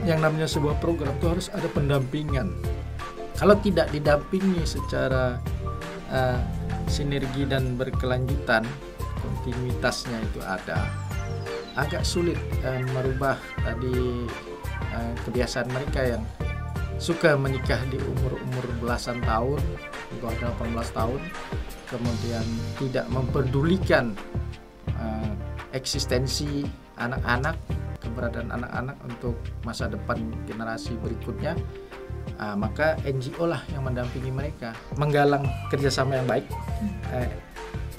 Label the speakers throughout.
Speaker 1: yang namanya sebuah program itu harus ada pendampingan. Kalau tidak didampingi secara sinergi dan berkelanjutan, kontinuitasnya itu ada, agak sulit merubah tadi kebiasaan mereka yang suka menikah di umur belasan tahun, di bawah 18 tahun, kemudian tidak memperdulikan eksistensi anak-anak, keberadaan anak-anak untuk masa depan generasi berikutnya. Maka NGO lah yang mendampingi mereka, menggalang kerjasama yang baik,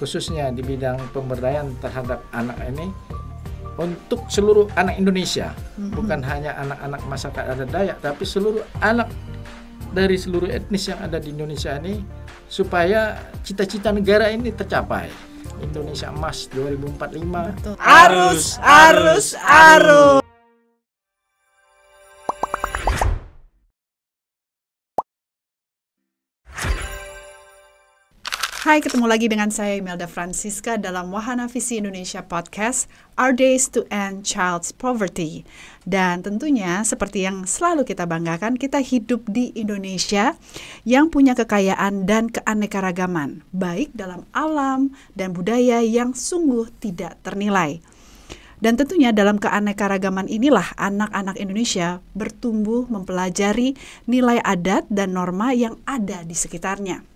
Speaker 1: khususnya di bidang pemberdayaan terhadap anak ini untuk seluruh anak Indonesia, bukan hanya anak-anak masyarakat adat Dayak, tapi seluruh anak dari seluruh etnis yang ada di Indonesia ini, supaya cita-cita negara ini tercapai. Indonesia Emas 2045.
Speaker 2: Arus. Hai, ketemu lagi dengan saya Imelda Francisca dalam Wahana Visi Indonesia Podcast, Our Days to End Child Poverty. Dan tentunya seperti yang selalu kita banggakan, kita hidup di Indonesia yang punya kekayaan dan keanekaragaman, baik dalam alam dan budaya yang sungguh tidak ternilai. Dan tentunya dalam keanekaragaman inilah anak-anak Indonesia bertumbuh mempelajari nilai adat dan norma yang ada di sekitarnya.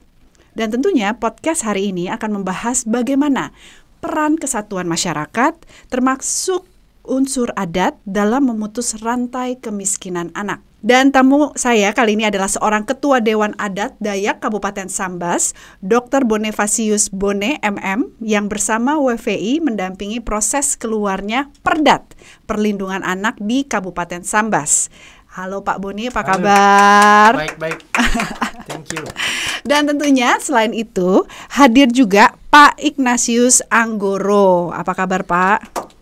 Speaker 2: Dan tentunya podcast hari ini akan membahas bagaimana peran kesatuan masyarakat termasuk unsur adat dalam memutus rantai kemiskinan anak. Dan tamu saya kali ini adalah seorang Ketua Dewan Adat Dayak Kabupaten Sambas, Dr. Bonifasius Bone MM, yang bersama WVI mendampingi proses keluarnya Perdat Perlindungan Anak di Kabupaten Sambas. Halo Pak Boni, apa kabar?
Speaker 1: Baik. Thank you.
Speaker 2: Dan tentunya selain itu hadir juga Pak Ignatius Anggoro. Apa kabar Pak?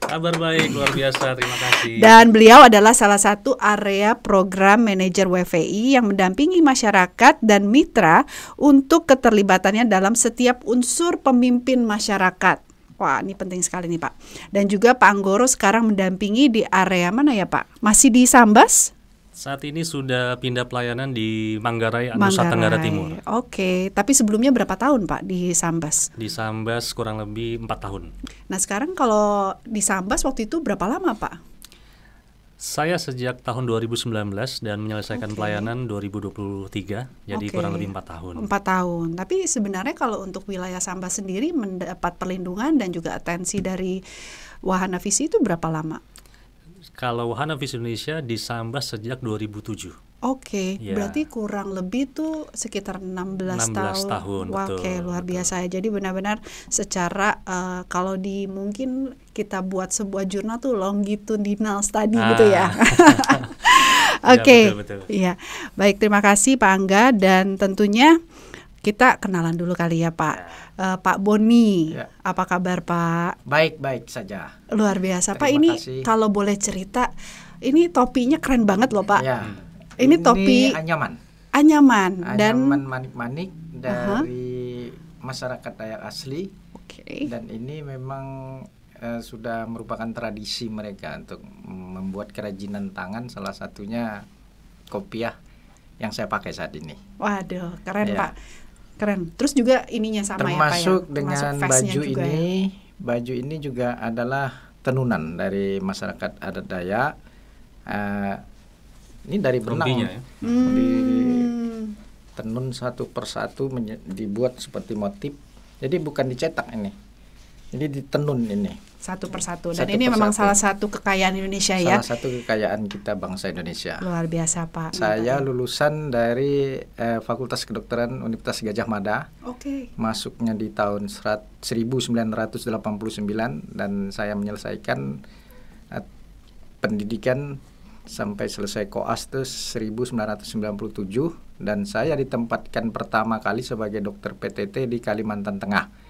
Speaker 3: Kabar baik, luar biasa, terima kasih.
Speaker 2: Dan beliau adalah salah satu area program manajer WVI yang mendampingi masyarakat dan mitra untuk keterlibatannya dalam setiap unsur pemimpin masyarakat. Wah, ini penting sekali nih Pak. Dan juga Pak Anggoro sekarang mendampingi di area mana ya Pak? Masih di Sambas?
Speaker 3: Saat ini sudah pindah pelayanan di Manggarai, Nusa Tenggara Timur.
Speaker 2: Oke, tapi sebelumnya berapa tahun Pak di Sambas?
Speaker 3: Di Sambas kurang lebih 4 tahun.
Speaker 2: Nah sekarang kalau di Sambas waktu itu berapa lama Pak?
Speaker 3: Saya sejak tahun 2019 dan menyelesaikan pelayanan 2023, jadi kurang lebih 4 tahun.
Speaker 2: 4 tahun, tapi sebenarnya kalau untuk wilayah Sambas sendiri mendapat perlindungan dan juga atensi dari Wahana Visi itu berapa lama?
Speaker 3: Kalau Wahana Visi Indonesia di Sambas sejak 2007.
Speaker 2: Oke,
Speaker 3: Ya.
Speaker 2: berarti kurang lebih tuh sekitar 16 tahun. Wah,
Speaker 3: betul,
Speaker 2: oke, luar biasa ya. Jadi benar-benar secara kalau mungkin kita buat sebuah jurnal tuh longitudinal study gitu ya. Oke,
Speaker 3: betul.
Speaker 2: Iya. Baik, terima kasih Pak Angga, dan tentunya kita kenalan dulu kali ya Pak. Pak Boni,
Speaker 1: Ya.
Speaker 2: apa kabar Pak?
Speaker 1: Baik saja.
Speaker 2: Luar biasa Pak.
Speaker 1: Terima
Speaker 2: Ini
Speaker 1: kasih.
Speaker 2: kalau boleh cerita, ini topinya keren banget loh Pak.
Speaker 1: Ya.
Speaker 2: Ini topi
Speaker 1: anyaman
Speaker 2: dan
Speaker 1: manik-manik dari masyarakat Dayak asli.
Speaker 2: Oke.
Speaker 1: Dan ini memang sudah merupakan tradisi mereka untuk membuat kerajinan tangan, salah satunya kopiah yang saya pakai saat ini.
Speaker 2: Waduh, keren
Speaker 1: Ya.
Speaker 2: Pak. Keren. Terus juga ininya sama
Speaker 1: termasuk
Speaker 2: ya Pak ya.
Speaker 1: dengan
Speaker 2: vestnya
Speaker 1: baju
Speaker 2: juga
Speaker 1: ini.
Speaker 2: ya.
Speaker 1: Baju ini juga adalah tenunan dari masyarakat adat Dayak. Ini dari benang.
Speaker 3: Rompinya ya.
Speaker 1: Tenun satu persatu dibuat seperti motif. Jadi bukan dicetak ini. Jadi ditenun ini.
Speaker 2: Satu persatu. Dan
Speaker 1: Satu
Speaker 2: ini memang
Speaker 1: persatu.
Speaker 2: salah satu kekayaan Indonesia ya.
Speaker 1: Salah satu kekayaan kita bangsa Indonesia.
Speaker 2: Luar biasa Pak.
Speaker 1: Saya lulusan dari Fakultas Kedokteran Universitas Gadjah Mada.
Speaker 2: Oke.
Speaker 1: Masuknya di tahun 1989 dan saya menyelesaikan pendidikan sampai selesai koas itu 1997, dan saya ditempatkan pertama kali sebagai dokter PTT di Kalimantan Tengah.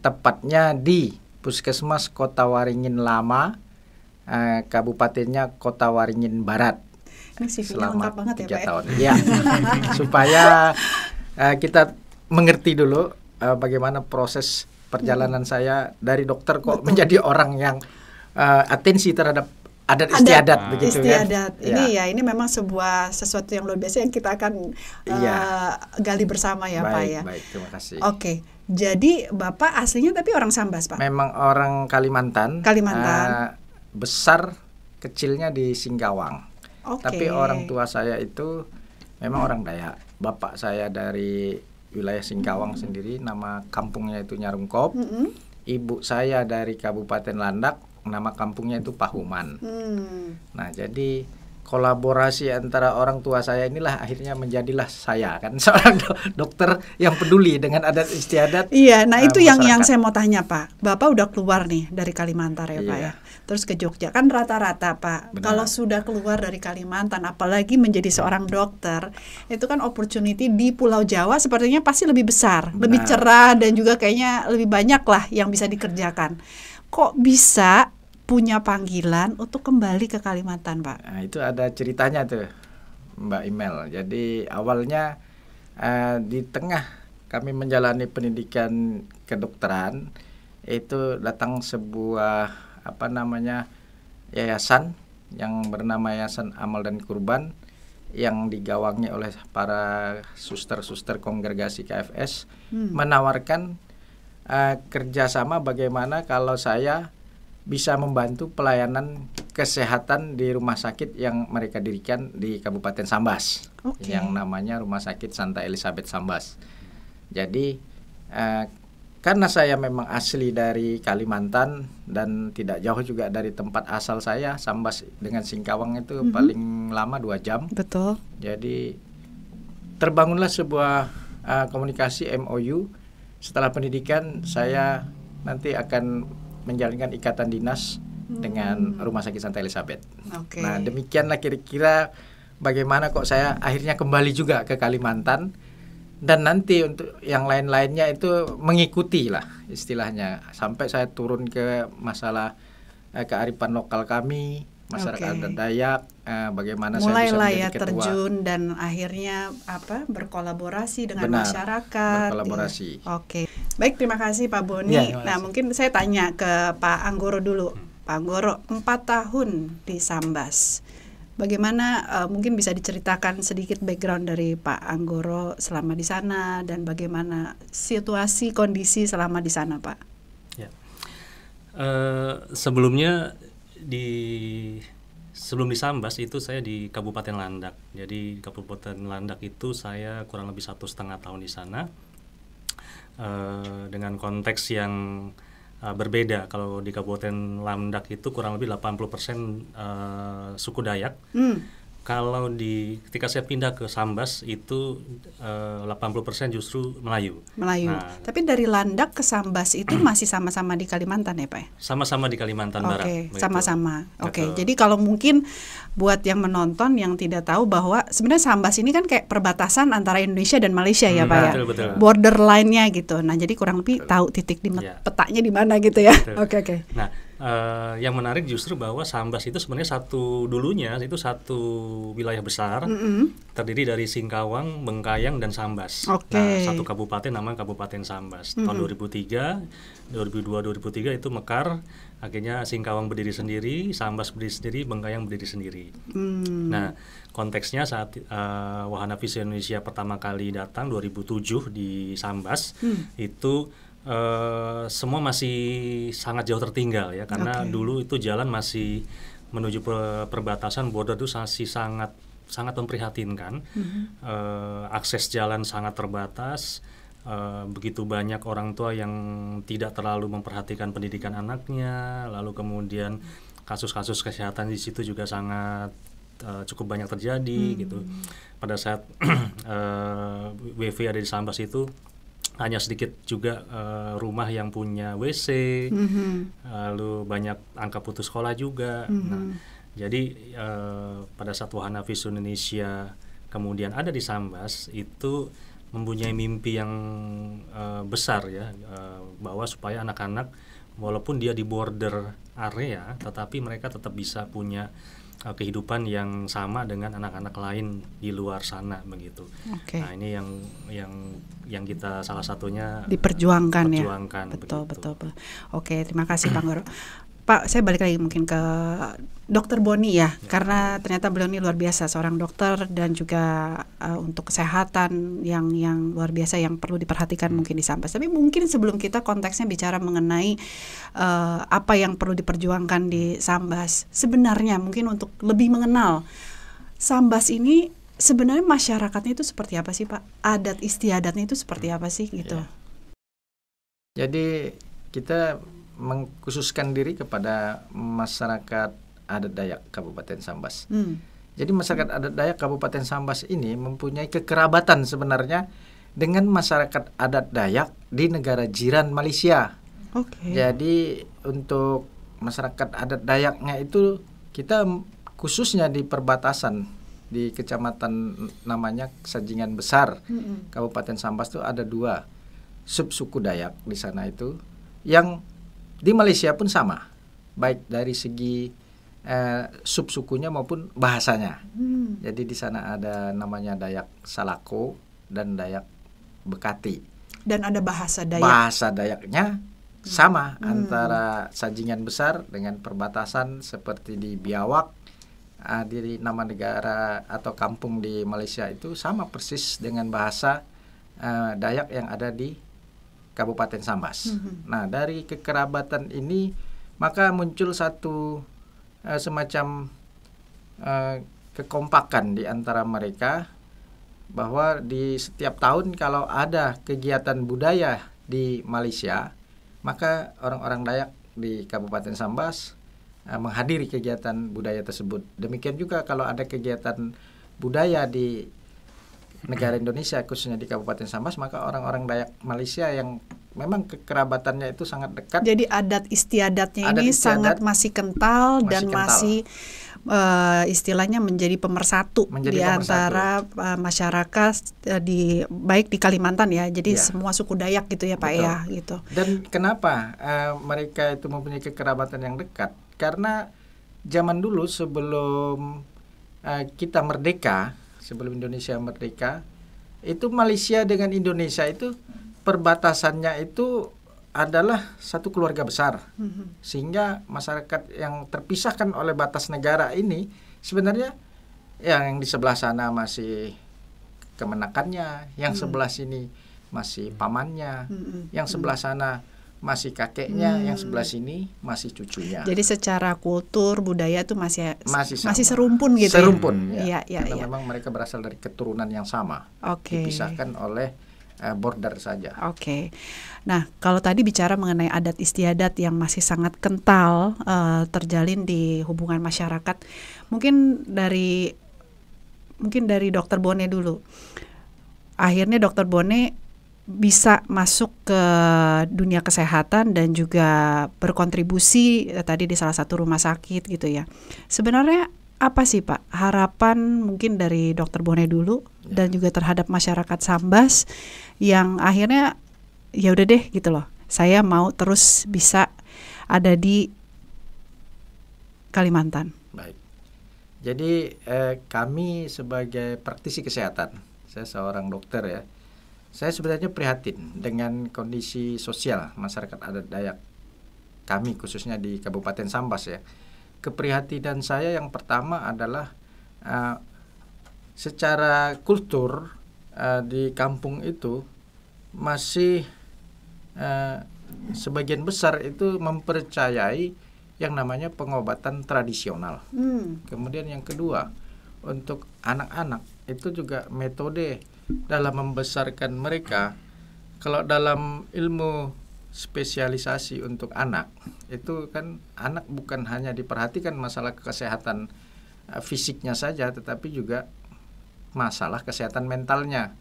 Speaker 1: Tepatnya di Puskesmas Kota Waringin Lama, kabupatennya Kota Waringin Barat.
Speaker 2: Ini CV-nya
Speaker 1: Selama
Speaker 2: lengkap banget ya
Speaker 1: 3
Speaker 2: Pak.
Speaker 1: tahun. Ya, supaya kita mengerti dulu bagaimana proses perjalanan saya dari dokter kok menjadi orang yang atensi terhadap adat istiadat begitu
Speaker 2: istiadat.
Speaker 1: kan.
Speaker 2: Ini memang sesuatu yang luar biasa yang kita akan gali bersama ya Pak ya.
Speaker 1: Baik, terima kasih.
Speaker 2: Oke. Jadi Bapak aslinya tapi orang Sambas Pak?
Speaker 1: Memang orang Kalimantan. Besar kecilnya di Singkawang. Tapi orang tua saya itu memang orang Dayak. Bapak saya dari wilayah Singkawang sendiri, nama kampungnya itu Nyarungkop. Ibu saya dari Kabupaten Landak, nama kampungnya itu Pahuman. Nah, jadi kolaborasi antara orang tua saya inilah akhirnya menjadilah saya kan seorang dokter yang peduli dengan adat istiadat.
Speaker 2: Iya, nah itu yang saya mau tanya Pak. Bapak udah keluar nih dari Kalimantan ya Pak ya. Terus ke Jogja kan rata-rata Pak.
Speaker 1: Benar.
Speaker 2: Kalau sudah keluar dari Kalimantan, apalagi menjadi seorang dokter, itu kan opportunity di Pulau Jawa sepertinya pasti lebih besar, lebih cerah dan juga kayaknya lebih banyak lah yang bisa dikerjakan. Kok bisa punya panggilan untuk kembali ke Kalimantan, Pak?
Speaker 1: Nah, itu ada ceritanya tuh, Mbak Imel. Jadi awalnya di tengah kami menjalani pendidikan kedokteran, itu datang sebuah yayasan yang bernama Yayasan Amal dan Kurban yang digawangi oleh para suster-suster kongregasi KFS menawarkan kerjasama bagaimana kalau saya bisa membantu pelayanan kesehatan di rumah sakit yang mereka dirikan di Kabupaten Sambas, yang namanya Rumah Sakit Santa Elizabeth Sambas. Jadi karena saya memang asli dari Kalimantan dan tidak jauh juga dari tempat asal saya, Sambas dengan Singkawang itu paling lama 2 jam.
Speaker 2: Betul.
Speaker 1: Jadi terbangunlah sebuah komunikasi MOU. Setelah pendidikan saya nanti akan menjalankan ikatan dinas dengan Rumah Sakit Santa Elizabeth. Nah, demikianlah kira-kira bagaimana kok saya akhirnya kembali juga ke Kalimantan, dan nanti untuk yang lain-lainnya itu mengikuti lah istilahnya, sampai saya turun ke masalah kearifan lokal kami, masyarakat adat Dayak, bagaimana
Speaker 2: mulai
Speaker 1: saya bisa menjadi
Speaker 2: ya
Speaker 1: ketua.
Speaker 2: Terjun dan akhirnya berkolaborasi dengan masyarakat.
Speaker 1: Berkolaborasi.
Speaker 2: Oke. Baik, terima kasih Pak Boni. Nah, mungkin saya tanya ke Pak Anggoro dulu. Pak Anggoro, 4 tahun di Sambas. Bagaimana mungkin bisa diceritakan sedikit background dari Pak Anggoro selama di sana dan bagaimana situasi kondisi selama di sana, Pak?
Speaker 3: Ya. Sebelum di Sambas itu saya di Kabupaten Landak. Jadi Kabupaten Landak itu saya kurang lebih 1,5 tahun di sana. Dengan konteks yang berbeda. Kalau di Kabupaten Landak itu kurang lebih 80% suku Dayak. Kalau ketika saya pindah ke Sambas itu 80% justru Melayu. Nah,
Speaker 2: tapi dari Landak ke Sambas itu masih sama-sama di Kalimantan ya Pak?
Speaker 3: Sama-sama di Kalimantan Barat.
Speaker 2: Sama-sama. Jadi kalau mungkin buat yang menonton yang tidak tahu bahwa sebenarnya Sambas ini kan kayak perbatasan antara Indonesia dan Malaysia ya Pak ya.
Speaker 3: Betul.
Speaker 2: Borderline-nya gitu. Nah, jadi kurang lebih tahu titik di petanya di mana gitu ya. Oke.
Speaker 3: Nah, yang menarik justru bahwa Sambas itu sebenarnya satu wilayah besar, terdiri dari Singkawang, Bengkayang, dan Sambas. Nah, satu kabupaten namanya Kabupaten Sambas. Tahun 2003 itu mekar, akhirnya Singkawang berdiri sendiri, Sambas berdiri sendiri, Bengkayang berdiri sendiri. Nah, konteksnya saat Wahana Visi Indonesia pertama kali datang 2007 di Sambas, itu semua masih sangat jauh tertinggal ya, karena dulu itu jalan masih menuju perbatasan border itu masih sangat memprihatinkan. Akses jalan sangat terbatas, begitu banyak orang tua yang tidak terlalu memperhatikan pendidikan anaknya, lalu kemudian kasus-kasus kesehatan di situ juga sangat cukup banyak terjadi gitu. Pada saat WV ada di Sambas itu hanya sedikit juga rumah yang punya WC, lalu banyak angka putus sekolah juga. Nah, jadi pada saat Wahana Visi Indonesia kemudian ada di Sambas, itu mempunyai mimpi yang besar ya, bahwa supaya anak-anak walaupun dia di border area, tetapi mereka tetap bisa punya kehidupan yang sama dengan anak-anak lain di luar sana begitu. Nah, ini yang kita salah satunya
Speaker 2: diperjuangkan ya.
Speaker 3: Betul.
Speaker 2: Oke, terima kasih Pak Anggoro. Pak, saya balik lagi mungkin ke Dokter Boni ya, karena ternyata beliau ini luar biasa, seorang dokter dan juga untuk kesehatan yang luar biasa yang perlu diperhatikan mungkin di Sambas. Tapi mungkin sebelum kita konteksnya bicara mengenai apa yang perlu diperjuangkan di Sambas, sebenarnya mungkin untuk lebih mengenal Sambas ini, sebenarnya masyarakatnya itu seperti apa sih Pak? Adat istiadatnya itu seperti apa sih gitu?
Speaker 1: Ya. Jadi kita mengkhususkan diri kepada masyarakat adat Dayak Kabupaten Sambas. Jadi masyarakat adat Dayak Kabupaten Sambas ini mempunyai kekerabatan sebenarnya dengan masyarakat adat Dayak di negara jiran Malaysia. Jadi untuk masyarakat adat Dayaknya itu kita khususnya di perbatasan di kecamatan namanya Sajingan Besar, Kabupaten Sambas itu ada 2 subsuku Dayak di sana itu yang di Malaysia pun sama, baik dari segi subsukunya maupun bahasanya. Jadi di sana ada namanya Dayak Salako dan Dayak Bekati. Dan ada bahasa Dayak. Bahasa Dayaknya sama antara Sajingan Besar dengan perbatasan seperti di Biawak, di nama negara atau kampung di Malaysia itu sama persis dengan bahasa Dayak yang ada di Kabupaten Sambas. Nah, dari kekerabatan ini maka muncul satu semacam kekompakan di antara mereka, bahwa di setiap tahun kalau ada kegiatan budaya di Malaysia, maka orang-orang Dayak di Kabupaten Sambas menghadiri kegiatan budaya tersebut. Demikian juga kalau ada kegiatan budaya di negara Indonesia, khususnya di Kabupaten Sambas, maka orang-orang Dayak Malaysia yang memang kekerabatannya itu sangat dekat. Jadi adat istiadatnya ini sangat masih kental dan masih istilahnya menjadi pemersatu di antara masyarakat baik di Kalimantan ya. Jadi semua suku Dayak gitu ya Pak. Betul. Ya gitu. Dan kenapa mereka itu mempunyai kekerabatan yang dekat? Karena zaman dulu sebelum kita merdeka, sebelum Indonesia merdeka, itu Malaysia dengan Indonesia itu perbatasannya itu adalah satu keluarga besar. Sehingga masyarakat yang terpisahkan oleh batas negara ini sebenarnya yang di sebelah sana masih kemenakannya, yang sebelah sini masih pamannya, yang sebelah sana masih kakeknya, yang sebelah sini masih cucunya. Jadi secara kultur budaya itu masih serumpun gitu. Serumpun ya. Karena memang mereka berasal dari keturunan yang sama. Dipisahkan oleh border saja. Nah, kalau tadi bicara mengenai adat istiadat yang masih sangat kental terjalin di hubungan masyarakat, mungkin dari Dokter Bone dulu. Akhirnya Dokter Bone bisa masuk ke dunia kesehatan dan juga berkontribusi tadi di salah satu rumah sakit gitu ya. Sebenarnya apa sih Pak harapan mungkin dari Dokter Bone dulu dan juga terhadap masyarakat Sambas yang akhirnya ya udah deh gitu loh, saya mau terus bisa ada di Kalimantan. Baik. Jadi kami sebagai praktisi kesehatan, saya seorang dokter ya, saya sebenarnya prihatin dengan kondisi sosial masyarakat adat Dayak kami khususnya di Kabupaten Sambas ya. Keprihatinan saya yang pertama adalah secara kultur di kampung itu masih sebagian besar itu mempercayai yang namanya pengobatan tradisional. Kemudian yang kedua, untuk anak-anak itu juga metode dalam membesarkan mereka, kalau dalam ilmu spesialisasi untuk anak itu kan anak bukan hanya diperhatikan masalah kesehatan fisiknya saja, tetapi juga masalah kesehatan mentalnya.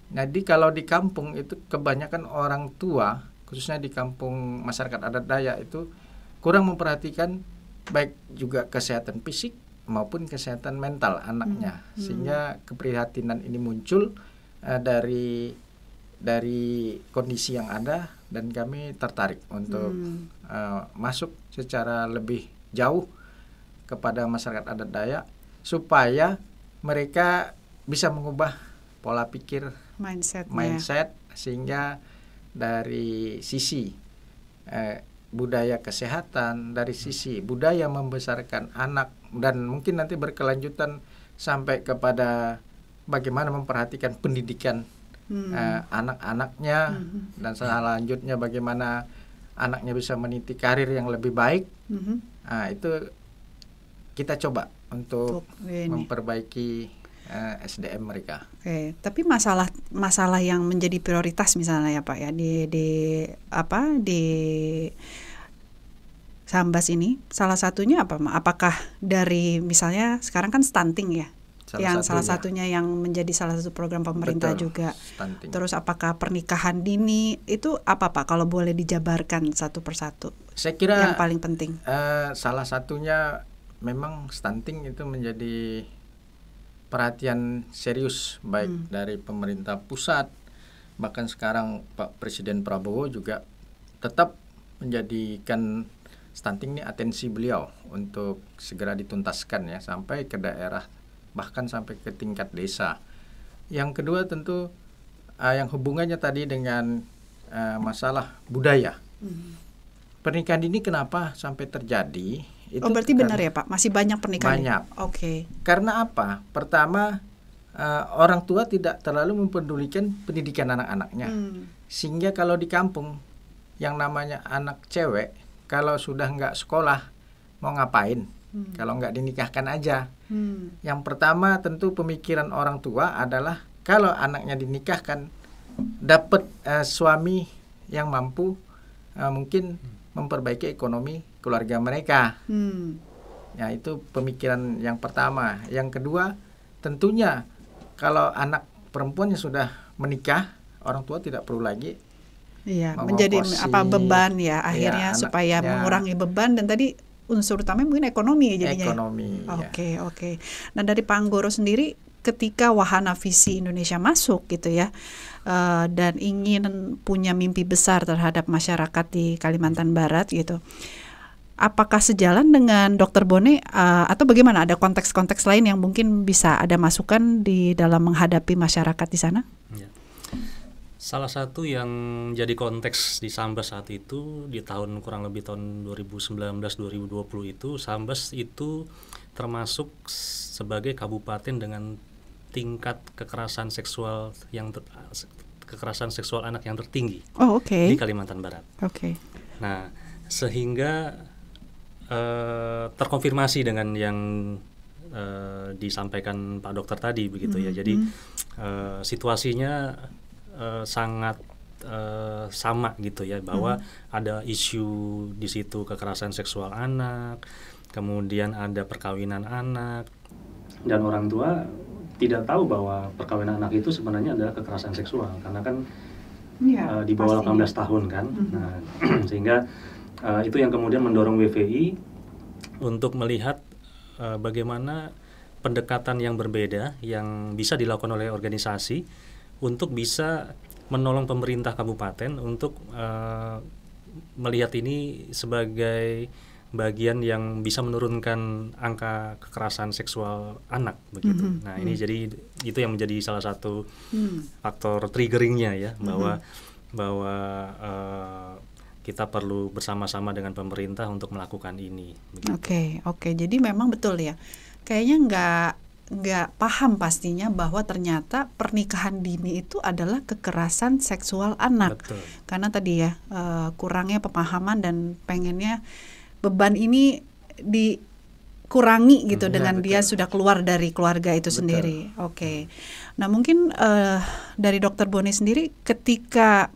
Speaker 1: Jadi kalau di kampung itu kebanyakan orang tua, khususnya di kampung masyarakat adat Dayak itu kurang memperhatikan baik juga kesehatan fisik maupun kesehatan mental anaknya, sehingga keprihatinan ini muncul dari kondisi yang ada, dan kami tertarik untuk masuk secara lebih jauh kepada masyarakat adat Dayak supaya mereka bisa mengubah pola pikir mindset sehingga dari sisi budaya kesehatan, dari sisi budaya membesarkan anak, dan mungkin nanti berkelanjutan sampai kepada bagaimana memperhatikan pendidikan anak-anaknya, dan selanjutnya bagaimana anaknya bisa meniti karir yang lebih baik. Itu kita coba untuk memperbaiki SDM mereka.
Speaker 2: Oke, tapi masalah yang menjadi prioritas misalnya ya Pak ya di Sambas ini, salah satunya apa? Apakah dari misalnya sekarang kan stunting ya? Salah satunya yang menjadi salah satu program pemerintah. Betul, juga. Stunting. Terus apakah pernikahan dini itu apa Pak kalau boleh dijabarkan satu persatu?
Speaker 1: Saya kira
Speaker 2: yang paling penting.
Speaker 1: Salah satunya memang stunting itu menjadi perhatian serius baik dari pemerintah pusat, bahkan sekarang Pak Presiden Prabowo juga tetap menjadikan stunting ini atensi beliau untuk segera dituntaskan ya, sampai ke daerah, bahkan sampai ke tingkat desa. Yang kedua tentu yang hubungannya tadi dengan masalah budaya. Pernikahan dini kenapa sampai terjadi? Itu
Speaker 2: berarti benar ya Pak, masih banyak pernikahan?
Speaker 1: Banyak.
Speaker 2: Oke.
Speaker 1: Karena apa? Pertama, orang tua tidak terlalu mempedulikan pendidikan anak-anaknya. Sehingga kalau di kampung yang namanya anak cewek, kalau sudah nggak sekolah mau ngapain? Kalau nggak dinikahkan aja. Yang pertama tentu pemikiran orang tua adalah kalau anaknya dinikahkan dapat suami yang mampu mungkin memperbaiki ekonomi keluarga mereka. Ya, itu pemikiran yang pertama. Yang kedua, tentunya kalau anak perempuannya sudah menikah, orang tua tidak perlu lagi
Speaker 2: menjadi beban ya akhirnya, supaya mengurangi beban, dan tadi unsur utamanya mungkin ekonomi jadinya.
Speaker 1: Ekonomi.
Speaker 2: Oke. Nah, dari Pak Anggoro sendiri ketika Wahana Visi Indonesia masuk gitu ya, dan ingin punya mimpi besar terhadap masyarakat di Kalimantan Barat gitu, apakah sejalan dengan Dr. Bone atau bagaimana? Ada konteks-konteks lain yang mungkin bisa ada masukan di dalam menghadapi masyarakat di sana?
Speaker 3: Ya. Salah satu yang jadi konteks di Sambas saat itu di tahun kurang lebih tahun 2019-2020 itu, Sambas itu termasuk sebagai kabupaten dengan tingkat kekerasan seksual anak yang tertinggi di Kalimantan Barat. Nah, sehingga terkonfirmasi dengan yang disampaikan Pak Dokter tadi begitu ya. Jadi situasinya sangat sama gitu ya, bahwa ada isu di situ kekerasan seksual anak, kemudian ada perkawinan anak, dan orang tua tidak tahu bahwa perkawinan anak itu sebenarnya adalah kekerasan seksual karena kan di bawah 18 tahun kan. Nah, sehingga itu yang kemudian mendorong WVI untuk melihat bagaimana pendekatan yang berbeda yang bisa dilakukan oleh organisasi untuk bisa menolong pemerintah kabupaten untuk melihat ini sebagai bagian yang bisa menurunkan angka kekerasan seksual anak begitu. Nah, ini jadi itu yang menjadi salah satu faktor triggeringnya ya, bahwa kita perlu bersama-sama dengan pemerintah untuk melakukan ini.
Speaker 2: Oke. Jadi memang betul ya. Kayaknya nggak paham pastinya bahwa ternyata pernikahan dini itu adalah kekerasan seksual anak.
Speaker 3: Betul.
Speaker 2: Karena tadi ya kurangnya pemahaman dan pengennya beban ini dikurangi gitu dengan dia sudah keluar dari keluarga itu sendiri. Oke. Nah, mungkin dari Dr. Bone sendiri ketika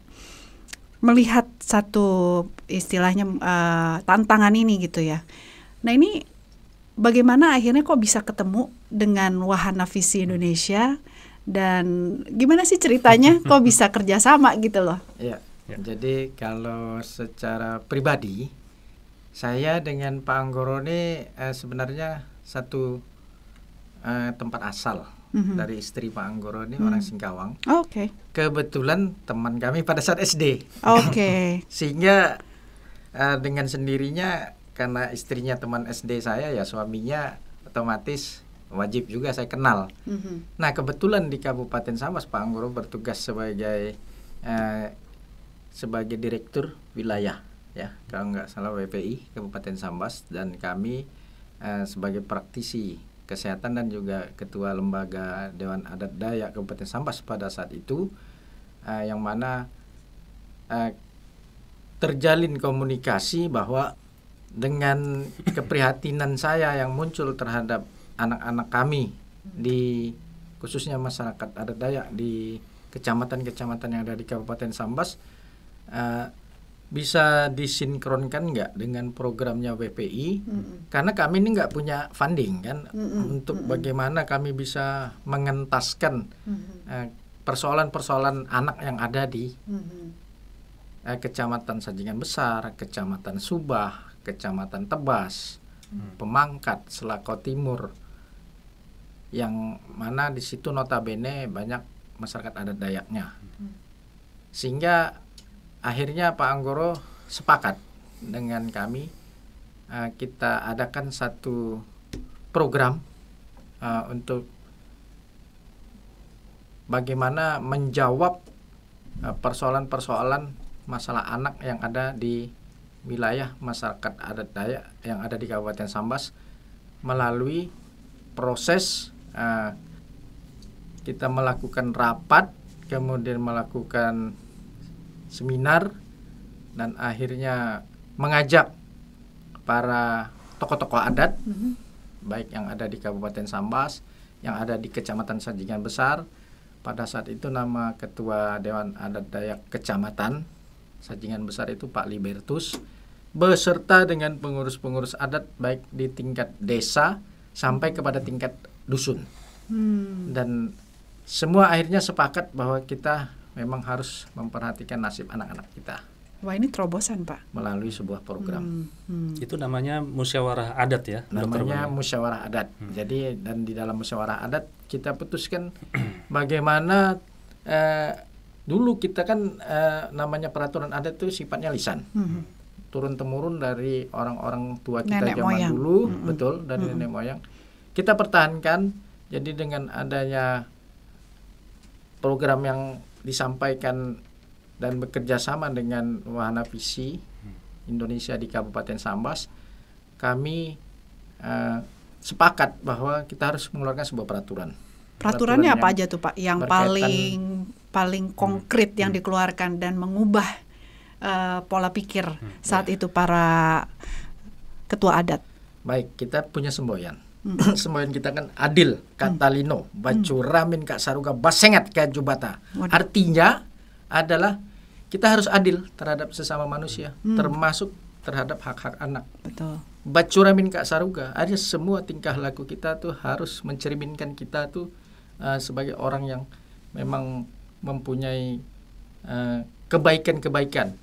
Speaker 2: melihat satu istilahnya tantangan ini gitu ya. Nah, ini bagaimana akhirnya kok bisa ketemu dengan Wahana Visi Indonesia, dan gimana sih ceritanya kok bisa kerjasama gitu loh?
Speaker 1: Ya. Jadi kalau secara pribadi saya dengan Pak Anggoro ini sebenarnya satu tempat asal dari istri Pak Anggoro ini orang Singkawang. Kebetulan teman kami pada saat SD. Sehingga dengan sendirinya karena istrinya teman SD saya, ya suaminya otomatis wajib juga saya kenal. Nah, kebetulan di Kabupaten Sambas Pak Anggoro bertugas sebagai direktur wilayah ya, kalau nggak salah WPI Kabupaten Sambas, dan kami sebagai praktisi kesehatan dan juga ketua lembaga Dewan Adat Dayak Kabupaten Sambas pada saat itu, yang mana terjalin komunikasi bahwa dengan keprihatinan saya yang muncul terhadap anak-anak kami di khususnya masyarakat adat Dayak di kecamatan-kecamatan yang ada di Kabupaten Sambas, bisa disinkronkan nggak dengan programnya WPI? Karena kami ini nggak punya funding kan, untuk bagaimana kami bisa mengentaskan persoalan-persoalan anak yang ada di Kecamatan Sajingan Besar, Kecamatan Subah, Kecamatan Tebas, Pemangkat, Selako Timur, yang mana di situ notabene banyak masyarakat adat Dayaknya. Sehingga akhirnya Pak Anggoro sepakat dengan kami, kita adakan satu program untuk bagaimana menjawab persoalan-persoalan masalah anak yang ada di wilayah masyarakat adat Dayak yang ada di Kabupaten Sambas melalui proses kita melakukan rapat, kemudian melakukan seminar, dan akhirnya mengajak para tokoh-tokoh adat baik yang ada di Kabupaten Sambas, yang ada di Kecamatan Sajingan Besar. Pada saat itu nama Ketua Dewan Adat Dayak Kecamatan Sajingan Besar itu Pak Libertus, beserta dengan pengurus-pengurus adat baik di tingkat desa sampai kepada tingkat dusun. Dan semua akhirnya sepakat bahwa kita memang harus memperhatikan nasib anak-anak kita.
Speaker 2: Wah, ini terobosan, Pak.
Speaker 1: Melalui sebuah program.
Speaker 3: Itu namanya musyawarah adat ya?
Speaker 1: Namanya musyawarah adat. Jadi dan di dalam musyawarah adat kita putuskan bagaimana dulu kita kan namanya peraturan adat itu sifatnya lisan. Turun temurun dari orang-orang tua kita
Speaker 2: nenek
Speaker 1: zaman
Speaker 2: moyang.
Speaker 1: dulu, betul, dari nenek moyang. Kita pertahankan. Jadi dengan adanya program yang disampaikan dan bekerja sama dengan Wahana Visi Indonesia di Kabupaten Sambas, kami sepakat bahwa kita harus mengeluarkan sebuah peraturan.
Speaker 2: Peraturannya apa aja tuh, Pak? Yang paling konkret yang dikeluarkan dan mengubah pola pikir saat itu para ketua adat.
Speaker 1: Baik, kita punya semboyan. Semboyan kita kan adil katalino bacuramin kak saruga basengat kak jubata. Artinya adalah kita harus adil terhadap sesama manusia, termasuk terhadap hak-hak anak.
Speaker 2: Betul.
Speaker 1: Bacuramin kak saruga, artinya semua tingkah laku kita tuh harus mencerminkan kita tuh sebagai orang yang memang mempunyai kebaikan-kebaikan.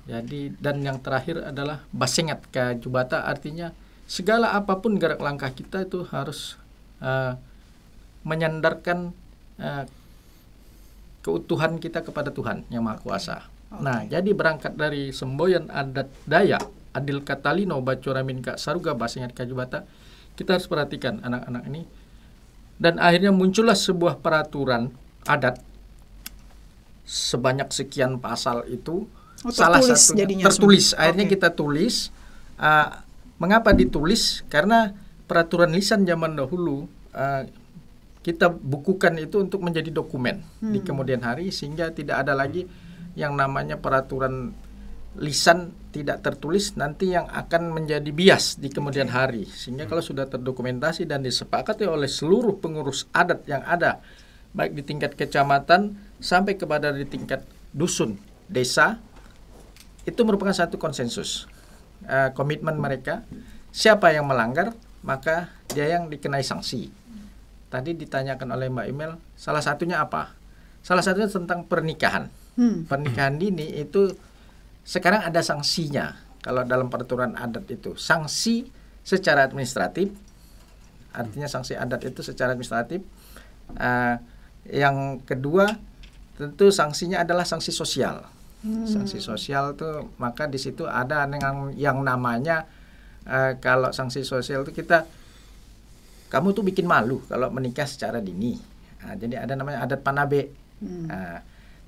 Speaker 1: Jadi dan yang terakhir adalah basengat kak jubata, artinya segala apapun gerak langkah kita itu harus menyandarkan keutuhan kita kepada Tuhan yang Maha Kuasa. Nah, jadi berangkat dari semboyan adat Dayak, adil katalino bacuramin kak saruga basengat kak jubata, kita harus perhatikan anak-anak ini. Dan akhirnya muncullah sebuah peraturan adat sebanyak sekian pasal itu. Salah satunya tertulis. Akhirnya kita tulis. Mengapa ditulis? Karena peraturan lisan zaman dahulu kita bukukan itu untuk menjadi dokumen di kemudian hari, sehingga tidak ada lagi yang namanya peraturan lisan tidak tertulis nanti yang akan menjadi bias di kemudian hari. Sehingga kalau sudah terdokumentasi dan disepakati oleh seluruh pengurus adat yang ada, baik di tingkat kecamatan sampai kepada di tingkat dusun, desa, itu merupakan satu konsensus. Komitmen mereka, siapa yang melanggar maka dia yang dikenai sanksi. Tadi ditanyakan oleh Mbak Imel, salah satunya apa? Salah satunya tentang pernikahan. Pernikahan dini itu sekarang ada sanksinya. Kalau dalam peraturan adat itu sanksi secara administratif, artinya sanksi adat itu secara administratif. Yang kedua tentu sanksinya adalah sanksi sosial. Sanksi sosial tuh maka di situ ada yang namanya kalau sanksi sosial itu kamu tuh bikin malu kalau menikah secara dini. Jadi ada namanya adat panabe.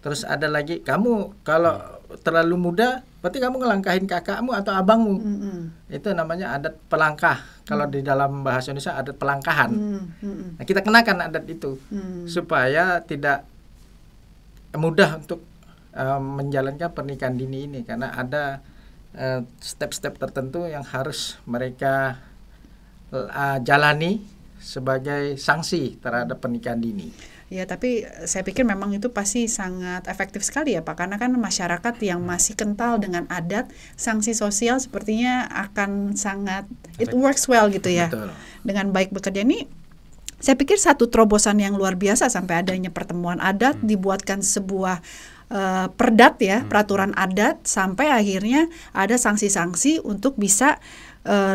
Speaker 1: Terus ada lagi, kamu kalau terlalu muda berarti kamu ngelangkahin kakakmu atau abangmu. Itu namanya adat pelangkah. Kalau di dalam bahasa Indonesia adat pelangkahan. Nah, kita kenakan adat itu supaya tidak mudah untuk menjalankan pernikahan dini ini, karena ada step-step tertentu yang harus mereka jalani sebagai sanksi terhadap pernikahan dini.
Speaker 2: Ya, tapi saya pikir memang itu pasti sangat efektif sekali ya Pak, karena kan masyarakat yang masih kental dengan adat, sanksi sosial sepertinya akan sangat, it works well gitu ya.
Speaker 1: Betul.
Speaker 2: Dengan baik bekerja ini, saya pikir satu terobosan yang luar biasa sampai adanya pertemuan adat, dibuatkan sebuah perdat ya, peraturan adat, sampai akhirnya ada sanksi-sanksi untuk bisa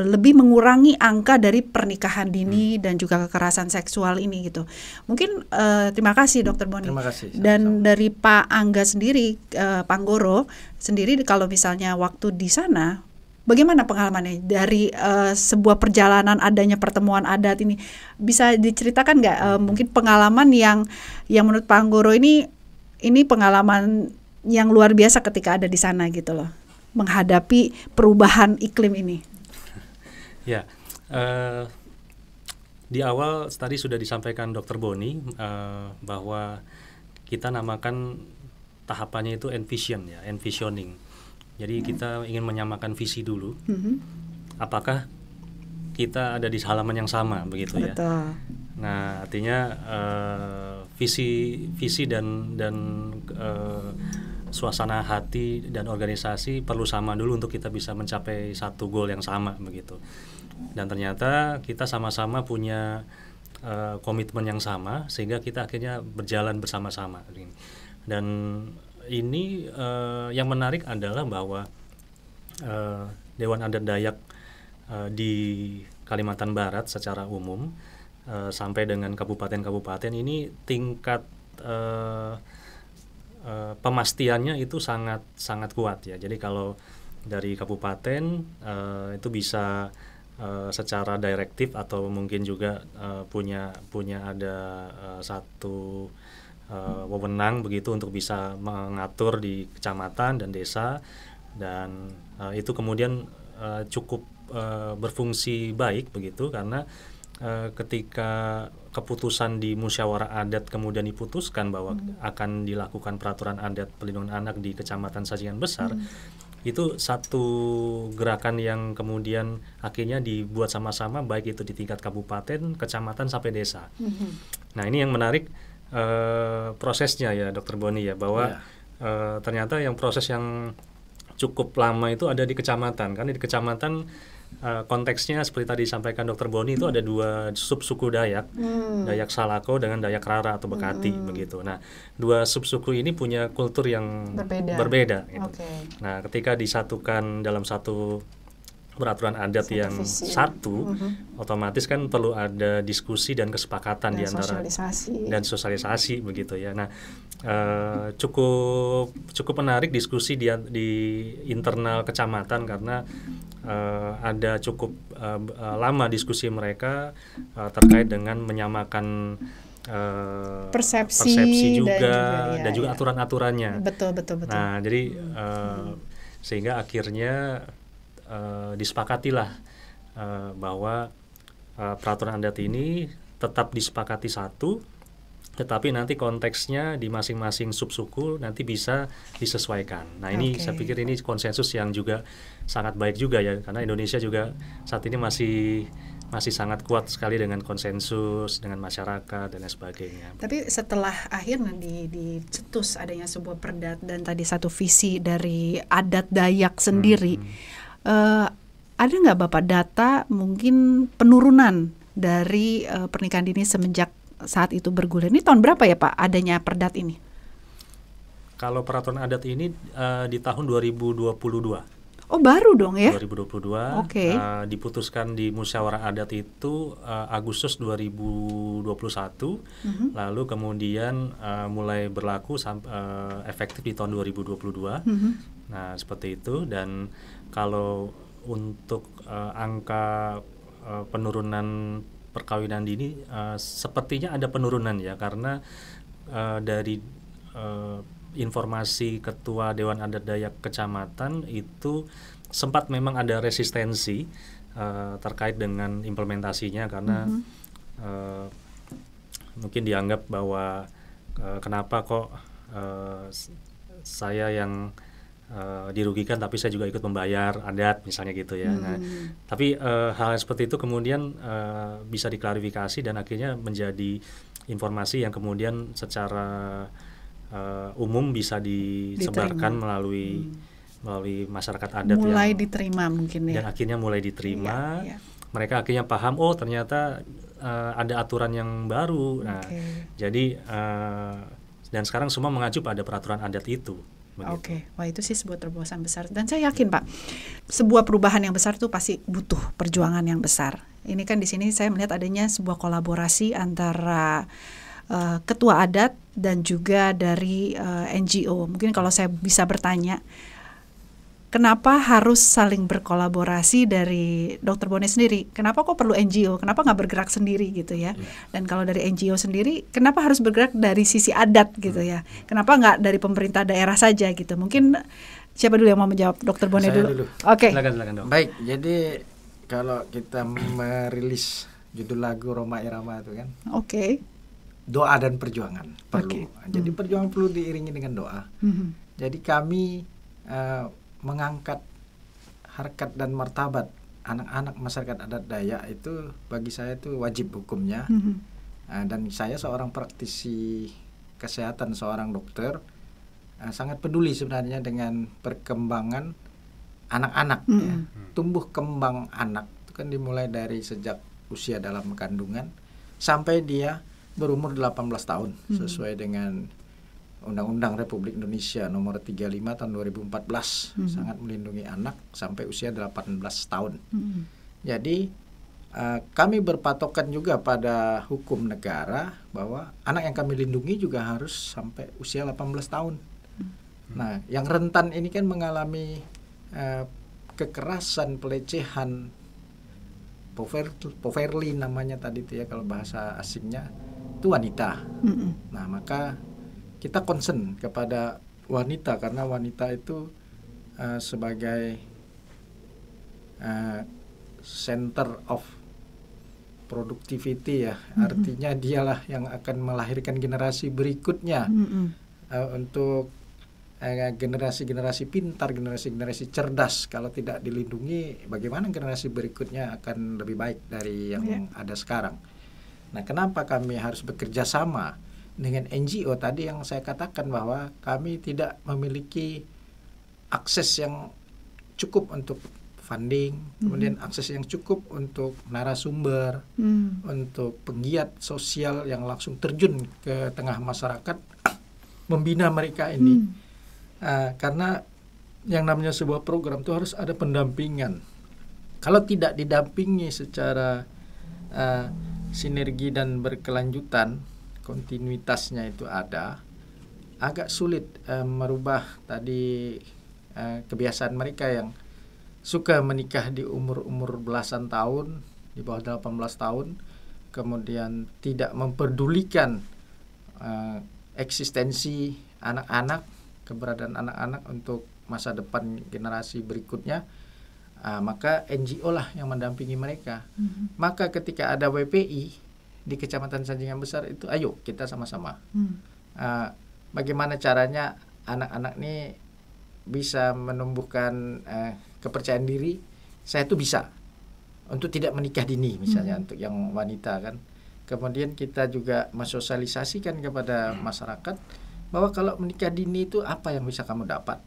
Speaker 2: lebih mengurangi angka dari pernikahan dini dan juga kekerasan seksual ini gitu. Mungkin terima kasih Dr. Boni.
Speaker 1: Terima kasih.
Speaker 2: Dan dari Pak Angga sendiri, Pak Anggoro sendiri, kalau misalnya waktu di sana, bagaimana pengalamannya dari sebuah perjalanan adanya pertemuan adat ini? Bisa diceritakan nggak mungkin pengalaman yang menurut Pak Anggoro ini pengalaman yang luar biasa ketika ada di sana gitu loh, menghadapi perubahan iklim ini?
Speaker 3: Ya, di awal tadi sudah disampaikan Dr. Boni bahwa kita namakan tahapannya itu envision ya, envisioning. Jadi kita ingin menyamakan visi dulu. Apakah kita ada di halaman yang sama begitu ya?
Speaker 2: Betul.
Speaker 3: Nah, artinya visi dan suasana hati dan organisasi perlu sama dulu untuk kita bisa mencapai satu goal yang sama begitu. Dan ternyata kita sama-sama punya komitmen yang sama sehingga kita akhirnya berjalan bersama-sama. Dan ini yang menarik adalah bahwa Dewan Adat Dayak di Kalimantan Barat secara umum sampai dengan kabupaten-kabupaten ini tingkat pemastiannya itu sangat kuat ya. Jadi kalau dari kabupaten itu bisa secara direktif atau mungkin juga punya ada satu wewenang begitu untuk bisa mengatur di kecamatan dan desa, dan itu kemudian cukup berfungsi baik begitu, karena ketika keputusan di musyawarah adat kemudian diputuskan bahwa akan dilakukan peraturan adat pelindungan anak di Kecamatan Sajian Besar, itu satu gerakan yang kemudian akhirnya dibuat sama-sama, baik itu di tingkat kabupaten, kecamatan sampai desa. Nah, ini yang menarik prosesnya ya Dr. Boni ya, bahwa ternyata yang proses yang cukup lama itu ada di kecamatan, karena di kecamatan konteksnya seperti tadi disampaikan Dr. Boni itu ada dua subsuku Dayak, Dayak Salako dengan Dayak Rara atau Bekati begitu. Nah, dua subsuku ini punya kultur yang berbeda gitu. Nah, ketika disatukan dalam satu peraturan adat yang satu, otomatis kan perlu ada diskusi dan kesepakatan di antara dan sosialisasi begitu ya. Nah, cukup menarik diskusi di internal kecamatan, karena ada cukup lama diskusi mereka terkait dengan menyamakan persepsi juga dan juga aturan-aturannya.
Speaker 2: Betul.
Speaker 3: Nah, jadi sehingga akhirnya disepakatilah bahwa peraturan adat ini tetap disepakati satu, tetapi nanti konteksnya di masing-masing subsuku nanti bisa disesuaikan. Nah, ini saya pikir ini konsensus yang juga sangat baik juga ya, karena Indonesia juga saat ini masih sangat kuat sekali dengan konsensus dengan masyarakat dan lain sebagainya.
Speaker 2: Tapi setelah akhirnya dicetus adanya sebuah perdat dan tadi satu visi dari adat Dayak sendiri, ada nggak Bapak data mungkin penurunan dari pernikahan dini semenjak saat itu bergulir? Ini tahun berapa ya Pak adanya perdat ini?
Speaker 3: Kalau peraturan adat ini di tahun 2022.
Speaker 2: Oh, baru dong ya?
Speaker 3: 2022. Diputuskan di musyawarah adat itu Agustus 2021. Lalu kemudian mulai berlaku efektif di tahun 2022. Nah, seperti itu. Dan kalau untuk angka penurunan perkawinan dini sepertinya ada penurunan ya, karena dari informasi Ketua Dewan Adat Dayak Kecamatan itu sempat memang ada resistensi terkait dengan implementasinya karena mungkin dianggap bahwa kenapa kok saya yang dirugikan tapi saya juga ikut membayar adat misalnya gitu ya. Nah, tapi hal seperti itu kemudian bisa diklarifikasi dan akhirnya menjadi informasi yang kemudian secara umum bisa disebarkan melalui masyarakat adat
Speaker 2: mulai
Speaker 3: yang
Speaker 2: diterima mungkin ya.
Speaker 3: Dan akhirnya mulai diterima.
Speaker 2: Iya.
Speaker 3: Mereka akhirnya paham, oh ternyata ada aturan yang baru. Nah, jadi dan sekarang semua mengacu pada peraturan adat itu.
Speaker 2: Oke, wah itu sih sebuah terobosan besar. Dan saya yakin Pak, sebuah perubahan yang besar itu pasti butuh perjuangan yang besar. Ini kan di sini saya melihat adanya sebuah kolaborasi antara ketua adat dan juga dari NGO. Mungkin kalau saya bisa bertanya, kenapa harus saling berkolaborasi dari Dr. Bone sendiri? Kenapa kok perlu NGO? Kenapa nggak bergerak sendiri gitu ya? Dan kalau dari NGO sendiri, kenapa harus bergerak dari sisi adat gitu ya? Kenapa nggak dari pemerintah daerah saja gitu? Mungkin siapa dulu yang mau menjawab? Dr. Bone dulu. Oke.
Speaker 3: Silakan dong.
Speaker 1: Baik, jadi kalau kita merilis judul lagu Roma Irama itu kan, doa dan perjuangan perlu. Jadi perjuangan perlu diiringi dengan doa. Jadi kami mengangkat harkat dan martabat anak-anak masyarakat adat Dayak itu bagi saya itu wajib hukumnya. Dan saya seorang praktisi kesehatan, seorang dokter, sangat peduli sebenarnya dengan perkembangan anak-anak. Ya. Tumbuh kembang anak itu kan dimulai dari sejak usia dalam kandungan sampai dia berumur 18 tahun sesuai dengan Undang-Undang Republik Indonesia nomor 35 tahun 2014 sangat melindungi anak sampai usia 18 tahun. Jadi kami berpatokan juga pada hukum negara bahwa anak yang kami lindungi juga harus sampai usia 18 tahun. Nah, yang rentan ini kan mengalami kekerasan, pelecehan, poverty namanya tadi itu ya kalau bahasa asingnya, itu wanita. Nah, maka kita concern kepada wanita karena wanita itu sebagai center of productivity ya, artinya dialah yang akan melahirkan generasi berikutnya untuk generasi-generasi pintar, generasi-generasi cerdas. Kalau tidak dilindungi, bagaimana generasi berikutnya akan lebih baik dari yang ada sekarang. Nah, kenapa kami harus bekerja sama dengan NGO tadi yang saya katakan bahwa kami tidak memiliki akses yang cukup untuk funding, kemudian akses yang cukup untuk narasumber, untuk penggiat sosial yang langsung terjun ke tengah masyarakat, membina mereka ini. Karena yang namanya sebuah program itu harus ada pendampingan. Kalau tidak didampingi secara sinergi dan berkelanjutan, kontinuitasnya itu ada, agak sulit merubah tadi kebiasaan mereka yang suka menikah di umur belasan tahun, di bawah 18 tahun, kemudian tidak memperdulikan eksistensi anak-anak, keberadaan anak-anak untuk masa depan generasi berikutnya. Maka NGO lah yang mendampingi mereka. Maka ketika ada WPI di Kecamatan Sanjingan Besar itu, ayo kita sama-sama. Bagaimana caranya anak-anak ini bisa menumbuhkan kepercayaan diri. Saya tuh bisa untuk tidak menikah dini misalnya untuk yang wanita kan. Kemudian kita juga mensosialisasikan kepada masyarakat bahwa kalau menikah dini itu apa yang bisa kamu dapat.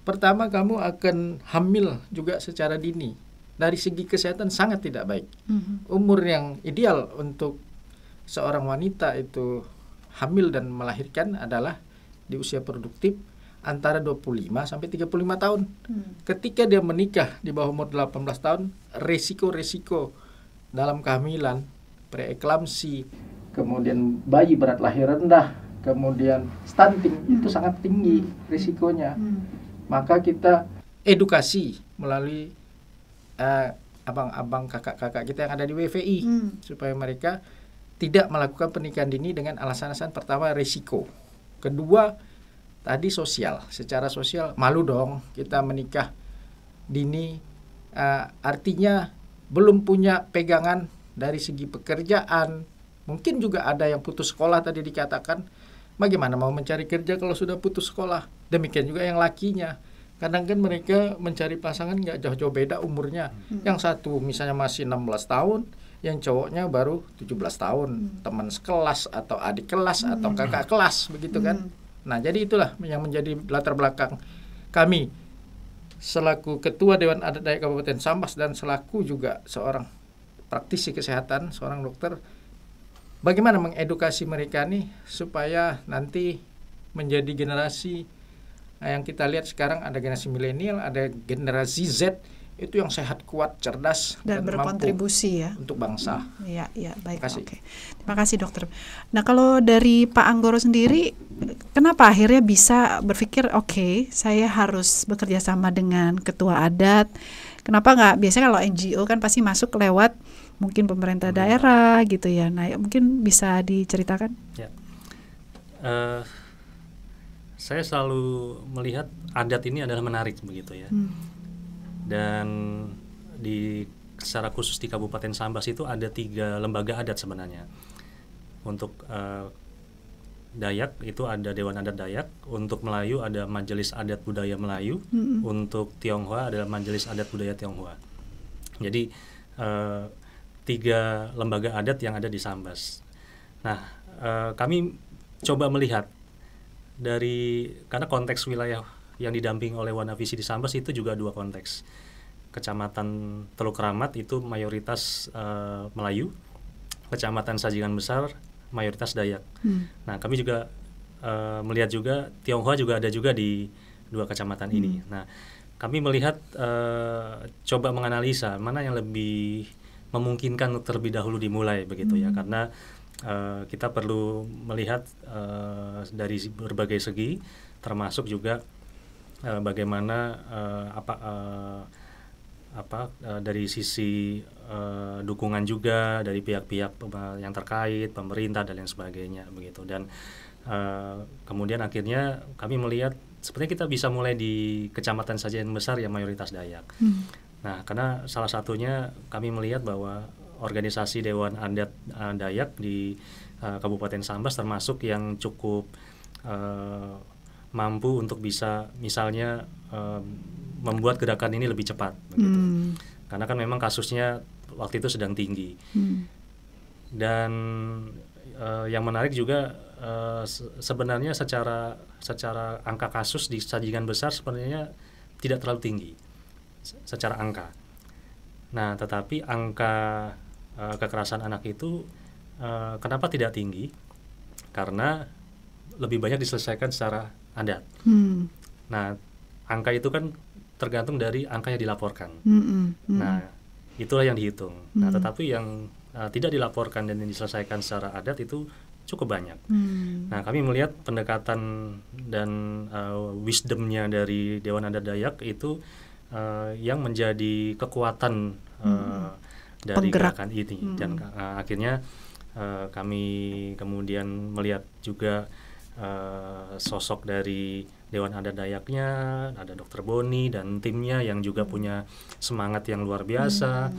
Speaker 1: Pertama, kamu akan hamil juga secara dini. Dari segi kesehatan sangat tidak baik. Umur yang ideal untuk seorang wanita itu hamil dan melahirkan adalah di usia produktif antara 25 sampai 35 tahun. Ketika dia menikah di bawah umur 18 tahun, resiko-resiko dalam kehamilan, preeklamsi, kemudian bayi berat lahir rendah, kemudian stunting itu sangat tinggi risikonya. Maka kita edukasi melalui abang-abang, kakak-kakak kita yang ada di WVI supaya mereka tidak melakukan pernikahan dini dengan alasan-alasan pertama risiko, kedua tadi sosial, secara sosial malu dong kita menikah dini, artinya belum punya pegangan dari segi pekerjaan. Mungkin juga ada yang putus sekolah tadi dikatakan, bagaimana mau mencari kerja kalau sudah putus sekolah. Demikian juga yang lakinya, kadang kan mereka mencari pasangan nggak jauh-jauh beda umurnya. Yang satu misalnya masih 16 tahun, yang cowoknya baru 17 tahun, teman sekelas atau adik kelas atau kakak kelas, begitu kan. Nah, jadi itulah yang menjadi latar belakang kami selaku Ketua Dewan Adat Dayak Kabupaten Sambas dan selaku juga seorang praktisi kesehatan, seorang dokter, bagaimana mengedukasi mereka nih supaya nanti menjadi generasi yang kita lihat sekarang, ada generasi milenial, ada generasi Z, itu yang sehat, kuat, cerdas
Speaker 2: dan berkontribusi ya
Speaker 1: untuk bangsa.
Speaker 2: Iya, baik. Oke. Terima kasih dokter. Nah, kalau dari Pak Anggoro sendiri, kenapa akhirnya bisa berpikir oke, saya harus bekerja sama dengan ketua adat? Kenapa nggak? Biasanya kalau NGO kan pasti masuk lewat mungkin pemerintah daerah gitu ya. Nah, mungkin bisa diceritakan?
Speaker 3: Ya. Saya selalu melihat adat ini adalah menarik begitu ya. Dan secara khusus di Kabupaten Sambas itu ada 3 lembaga adat sebenarnya. Untuk Dayak itu ada Dewan Adat Dayak, untuk Melayu ada Majelis Adat Budaya Melayu, untuk Tionghoa adalah Majelis Adat Budaya Tionghoa. Jadi 3 lembaga adat yang ada di Sambas. Nah, kami coba melihat karena konteks wilayah yang didampingi oleh Wanavisi di Sambas itu juga 2 konteks. Kecamatan Teluk Kramat itu mayoritas Melayu, Kecamatan Sajingan Besar mayoritas Dayak. Nah, kami juga melihat juga Tionghoa juga ada juga di 2 kecamatan ini. Nah, kami melihat coba menganalisa mana yang lebih memungkinkan terlebih dahulu dimulai begitu ya, karena kita perlu melihat dari berbagai segi, termasuk juga bagaimana dari sisi dukungan juga dari pihak-pihak yang terkait, pemerintah dan lain sebagainya begitu. Dan kemudian akhirnya kami melihat sepertinya kita bisa mulai di Kecamatan Sajingan Besar yang mayoritas Dayak. Nah, karena salah satunya kami melihat bahwa organisasi Dewan Adat Dayak di Kabupaten Sambas termasuk yang cukup mampu untuk bisa misalnya membuat gerakan ini lebih cepat begitu. Karena kan memang kasusnya waktu itu sedang tinggi. Dan yang menarik juga sebenarnya secara angka kasus di Sajingan Besar sebenarnya tidak terlalu tinggi secara angka. Nah, tetapi angka kekerasan anak itu kenapa tidak tinggi? Karena lebih banyak diselesaikan secara adat. Nah, angka itu kan tergantung dari angka yang dilaporkan. Nah, itulah yang dihitung. Nah, tetapi yang tidak dilaporkan dan diselesaikan secara adat itu cukup banyak. Nah, kami melihat pendekatan dan wisdomnya dari Dewan Adat Dayak itu yang menjadi kekuatan dari gerakan ini. Dan akhirnya kami kemudian melihat juga sosok dari Dewan Adat Dayaknya, ada Dr. Boni dan timnya yang juga punya semangat yang luar biasa.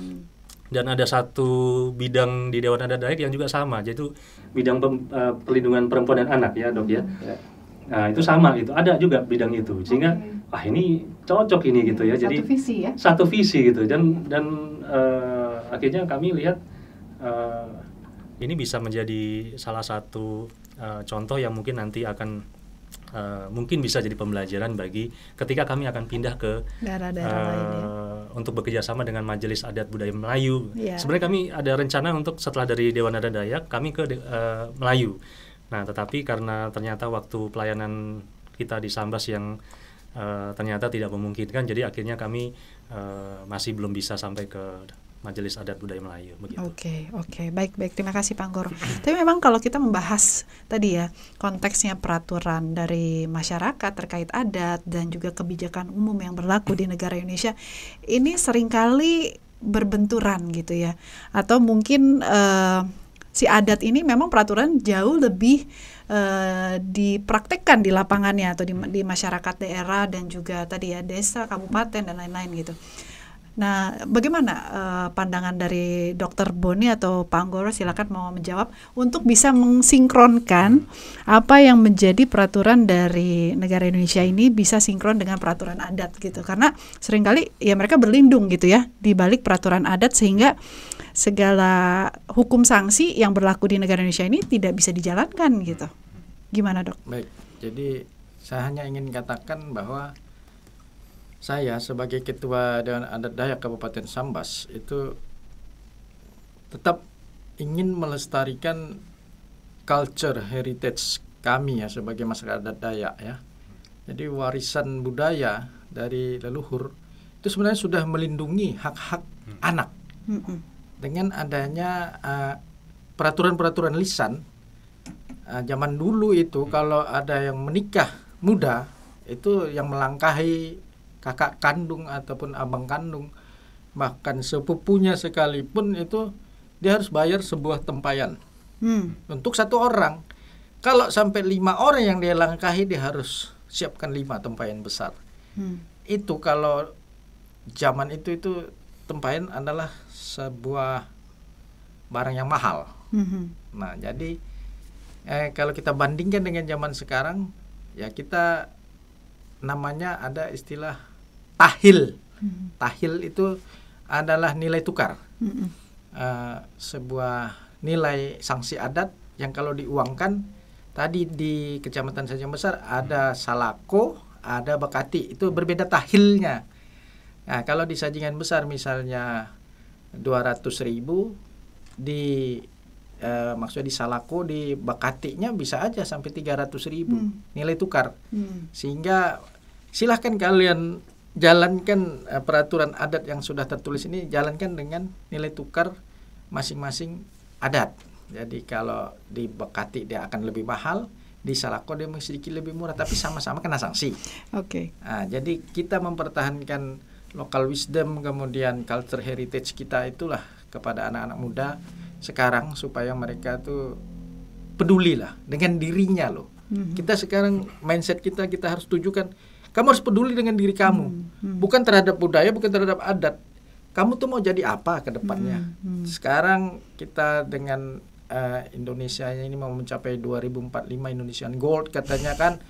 Speaker 3: Dan ada satu bidang di Dewan Adat Dayak yang juga sama, yaitu bidang perlindungan perempuan dan anak ya, Dok ya. Nah, itu sama, itu ada juga bidang itu. Sehingga ini cocok ini gitu ya. Jadi
Speaker 2: satu visi ya.
Speaker 3: Satu visi gitu. Dan akhirnya kami lihat ini bisa menjadi salah satu contoh yang mungkin nanti akan mungkin bisa jadi pembelajaran bagi ketika kami akan pindah ke
Speaker 2: daerah-daerah lainnya
Speaker 3: untuk bekerja sama dengan Majelis Adat Budaya Melayu. Sebenarnya kami ada rencana untuk setelah dari Dewan Adat Dayak kami ke Melayu. Nah, tetapi karena ternyata waktu pelayanan kita di Sambas yang ternyata tidak memungkinkan, jadi akhirnya kami masih belum bisa sampai ke Majelis Adat Budaya Melayu begitu.
Speaker 2: Oke. Baik. Terima kasih Pak Anggoro. Tapi memang kalau kita membahas tadi ya, konteksnya peraturan dari masyarakat terkait adat dan juga kebijakan umum yang berlaku di negara Indonesia, ini seringkali berbenturan gitu ya. Atau mungkin si adat ini memang peraturan jauh lebih dipraktekkan di lapangannya atau di masyarakat daerah dan juga tadi ya desa, kabupaten dan lain-lain gitu. Nah, bagaimana pandangan dari Dr. Boni atau Pak Anggoro, silakan mau menjawab untuk bisa mensinkronkan apa yang menjadi peraturan dari negara Indonesia ini bisa sinkron dengan peraturan adat gitu. Karena seringkali ya mereka berlindung gitu ya di balik peraturan adat sehingga segala hukum sanksi yang berlaku di negara Indonesia ini tidak bisa dijalankan gitu. Gimana, Dok?
Speaker 1: Baik, jadi saya hanya ingin katakan bahwa saya sebagai Ketua Dewan Adat Dayak Kabupaten Sambas itu tetap ingin melestarikan culture heritage kami ya sebagai masyarakat adat Dayak ya. Jadi warisan budaya dari leluhur itu sebenarnya sudah melindungi hak-hak anak. Dengan adanya peraturan-peraturan lisan, zaman dulu itu kalau ada yang menikah muda itu yang melangkahi kakak kandung ataupun abang kandung, bahkan sepupunya sekalipun itu dia harus bayar sebuah tempayan untuk satu orang. Kalau sampai 5 orang yang dia langkahi, dia harus siapkan 5 tempayan besar. Itu kalau zaman itu tempayan adalah sebuah barang yang mahal. Nah, jadi kalau kita bandingkan dengan zaman sekarang, ya kita namanya ada istilah tahil. Tahil itu adalah nilai tukar, sebuah nilai sanksi adat yang kalau diuangkan, tadi di kecamatan Sajang Besar ada Salako, ada Bekati, itu berbeda tahilnya. Nah, kalau di Sajingan Besar misalnya 200.000, di maksudnya di Salako, di Bekatinya bisa aja sampai 300.000 nilai tukar. Sehingga silahkan kalian jalankan peraturan adat yang sudah tertulis ini, jalankan dengan nilai tukar masing-masing adat. Jadi kalau di Bekati dia akan lebih mahal, di Salako dia sedikit lebih murah, tapi sama-sama kena sanksi. Nah, jadi kita mempertahankan local wisdom, kemudian culture heritage kita itulah kepada anak-anak muda sekarang supaya mereka tuh peduli lah dengan dirinya loh. Kita sekarang mindset kita harus tujukan, kamu harus peduli dengan diri kamu, bukan terhadap budaya, bukan terhadap adat. Kamu tuh mau jadi apa ke depannya? Sekarang kita dengan Indonesia ini mau mencapai 2045 Indonesian Gold katanya kan,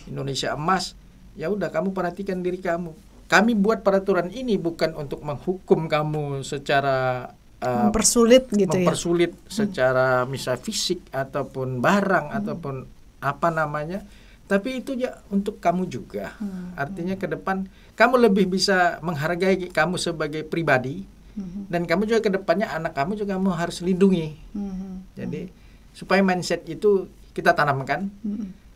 Speaker 1: Indonesia emas. Ya udah, kamu perhatikan diri kamu. Kami buat peraturan ini bukan untuk menghukum kamu secara
Speaker 2: mempersulit gitu
Speaker 1: mempersulit secara misal fisik ataupun barang ataupun apa namanya, tapi itu ya untuk kamu juga. Artinya ke depan kamu lebih bisa menghargai kamu sebagai pribadi, dan kamu juga ke depannya anak kamu juga kamu harus lindungi. Jadi supaya mindset itu kita tanamkan.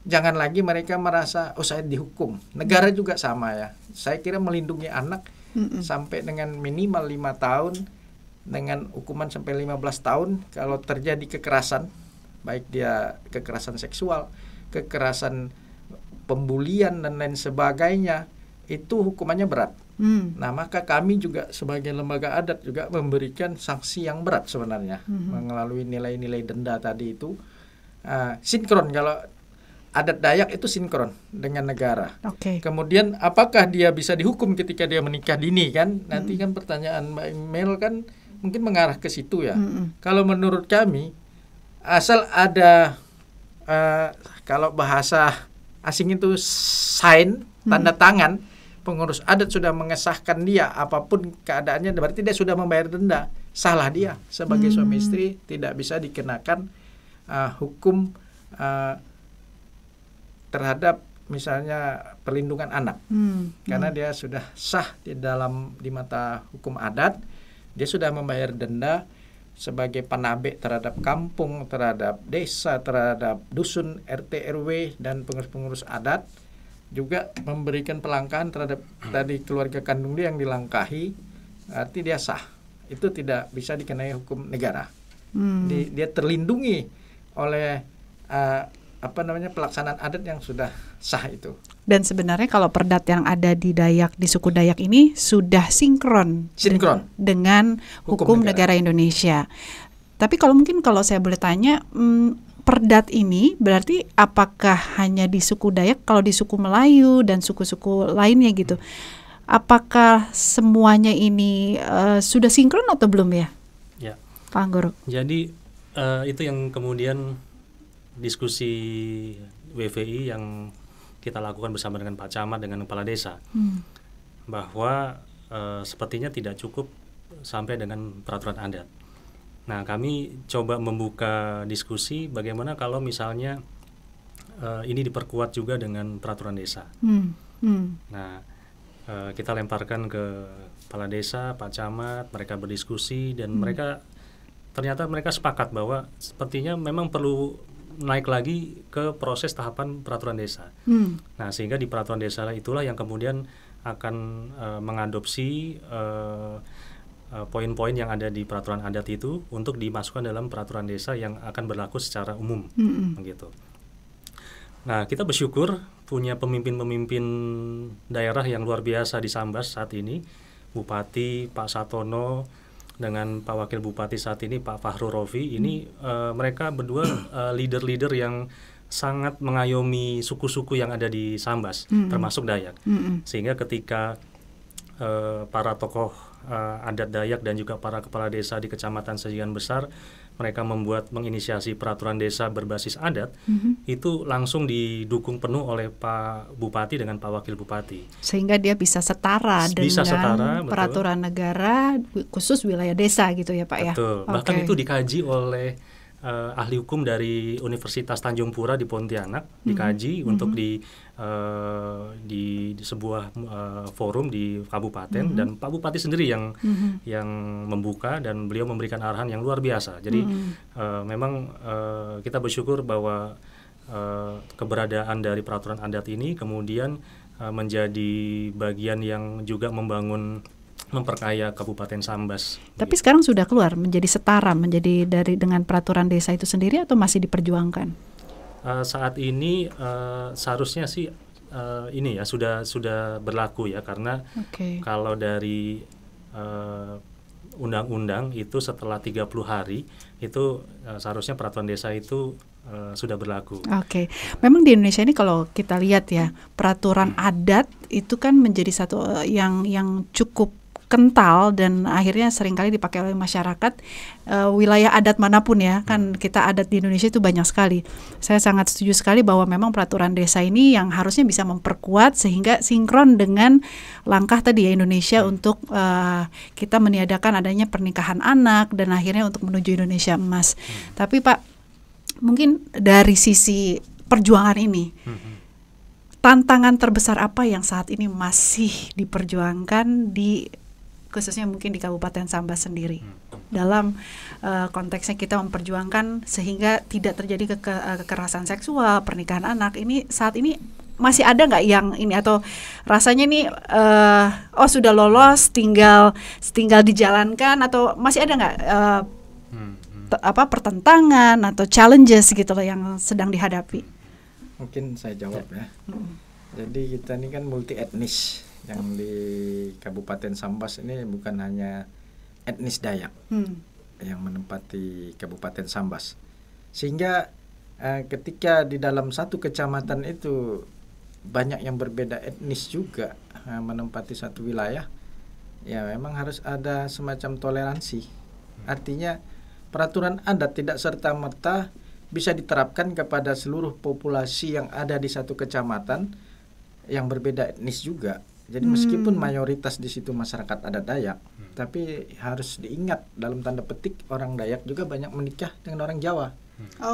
Speaker 1: Jangan lagi mereka merasa oh saya dihukum. Negara juga sama ya. Saya kira melindungi anak sampai dengan minimal 5 tahun dengan hukuman sampai 15 tahun kalau terjadi kekerasan, baik dia kekerasan seksual, kekerasan pembulian dan lain sebagainya, itu hukumannya berat. Nah, maka kami juga sebagai lembaga adat juga memberikan sanksi yang berat sebenarnya, melalui nilai-nilai denda tadi itu. Sinkron, kalau adat Dayak itu sinkron dengan negara. Kemudian apakah dia bisa dihukum ketika dia menikah dini kan? Nanti kan pertanyaan Mbak Mel kan mungkin mengarah ke situ ya. Kalau menurut kami, asal ada kalau bahasa asing itu sign, tanda tangan, pengurus adat sudah mengesahkan dia, apapun keadaannya, berarti dia sudah membayar denda. Salah dia sebagai suami istri, tidak bisa dikenakan hukum terhadap misalnya perlindungan anak, karena dia sudah sah di mata hukum adat. Dia sudah membayar denda sebagai panabe terhadap kampung, terhadap desa, terhadap dusun, RT, RW, dan pengurus-pengurus adat. Juga memberikan pelangkahan terhadap tadi keluarga kandung dia yang dilangkahi, arti dia sah. Itu tidak bisa dikenai hukum negara. Dia terlindungi oleh pelaksanaan adat yang sudah sah itu. Dan
Speaker 2: sebenarnya kalau perdat yang ada di Dayak, di suku Dayak ini sudah sinkron. Dengan hukum negara Indonesia. Tapi kalau saya boleh tanya, perdat ini berarti apakah hanya di suku Dayak? Kalau di suku Melayu dan suku-suku lainnya gitu, apakah semuanya ini sudah sinkron atau belum ya?
Speaker 3: Ya.
Speaker 2: Pak Anggoro.
Speaker 3: Jadi itu yang kemudian diskusi WVI yang kita lakukan bersama dengan Pak Camat, dengan Kepala Desa, bahwa sepertinya tidak cukup sampai dengan peraturan adat. Nah, kami coba membuka diskusi bagaimana kalau misalnya ini diperkuat juga dengan peraturan desa. Nah, kita lemparkan ke Kepala Desa, Pak Camat, mereka berdiskusi dan ternyata mereka sepakat bahwa sepertinya memang perlu naik lagi ke proses tahapan peraturan desa. Nah, sehingga di peraturan desa itulah yang kemudian akan mengadopsi poin-poin yang ada di peraturan adat itu untuk dimasukkan dalam peraturan desa yang akan berlaku secara umum, begitu. Nah, kita bersyukur punya pemimpin-pemimpin daerah yang luar biasa di Sambas saat ini, Bupati Pak Satono dengan Pak Wakil Bupati saat ini Pak Fahru Rofi. Ini mereka berdua leader-leader yang sangat mengayomi suku-suku yang ada di Sambas, termasuk Dayak. Sehingga ketika para tokoh adat Dayak dan juga para kepala desa di Kecamatan Sajian Besar, mereka menginisiasi peraturan desa berbasis adat, itu langsung didukung penuh oleh Pak Bupati dengan Pak Wakil Bupati.
Speaker 2: Sehingga dia bisa setara dengan peraturan negara khusus wilayah desa gitu ya Pak ya?
Speaker 3: Betul, bahkan itu dikaji oleh ahli hukum dari Universitas Tanjung Pura di Pontianak, dikaji untuk di sebuah forum di kabupaten, dan Pak Bupati sendiri yang membuka dan beliau memberikan arahan yang luar biasa. Jadi memang kita bersyukur bahwa keberadaan dari peraturan adat ini kemudian menjadi bagian yang juga memperkaya Kabupaten Sambas.
Speaker 2: Tapi sekarang sudah keluar menjadi setara, menjadi dengan peraturan desa itu sendiri atau masih diperjuangkan?
Speaker 3: Saat ini seharusnya sih ini ya sudah berlaku ya, karena kalau dari undang-undang itu setelah 30 hari itu seharusnya peraturan desa itu sudah berlaku.
Speaker 2: Memang di Indonesia ini kalau kita lihat ya, peraturan adat itu kan menjadi satu yang cukup kental dan akhirnya seringkali dipakai oleh masyarakat wilayah adat manapun ya, kan kita adat di Indonesia itu banyak sekali. Saya sangat setuju sekali bahwa memang peraturan desa ini yang harusnya bisa memperkuat sehingga sinkron dengan langkah tadi ya Indonesia untuk kita meniadakan adanya pernikahan anak dan akhirnya untuk menuju Indonesia emas. Tapi Pak, mungkin dari sisi perjuangan ini, tantangan terbesar apa yang saat ini masih diperjuangkan khususnya mungkin di Kabupaten Sambas sendiri dalam konteksnya kita memperjuangkan sehingga tidak terjadi kekerasan seksual, pernikahan anak ini saat ini masih ada nggak yang ini, atau rasanya nih sudah lolos tinggal dijalankan, atau masih ada nggak pertentangan atau challenges gitu loh yang sedang dihadapi?
Speaker 1: Mungkin saya jawab ya. Jadi kita ini kan multi etnis. Yang di Kabupaten Sambas ini bukan hanya etnis Dayak yang menempati Kabupaten Sambas, sehingga ketika di dalam satu kecamatan itu banyak yang berbeda etnis juga menempati satu wilayah, ya memang harus ada semacam toleransi. Artinya peraturan adat tidak serta-merta bisa diterapkan kepada seluruh populasi yang ada di satu kecamatan yang berbeda etnis juga. Jadi meskipun mayoritas di situ masyarakat adat Dayak, tapi harus diingat dalam tanda petik orang Dayak juga banyak menikah dengan orang Jawa,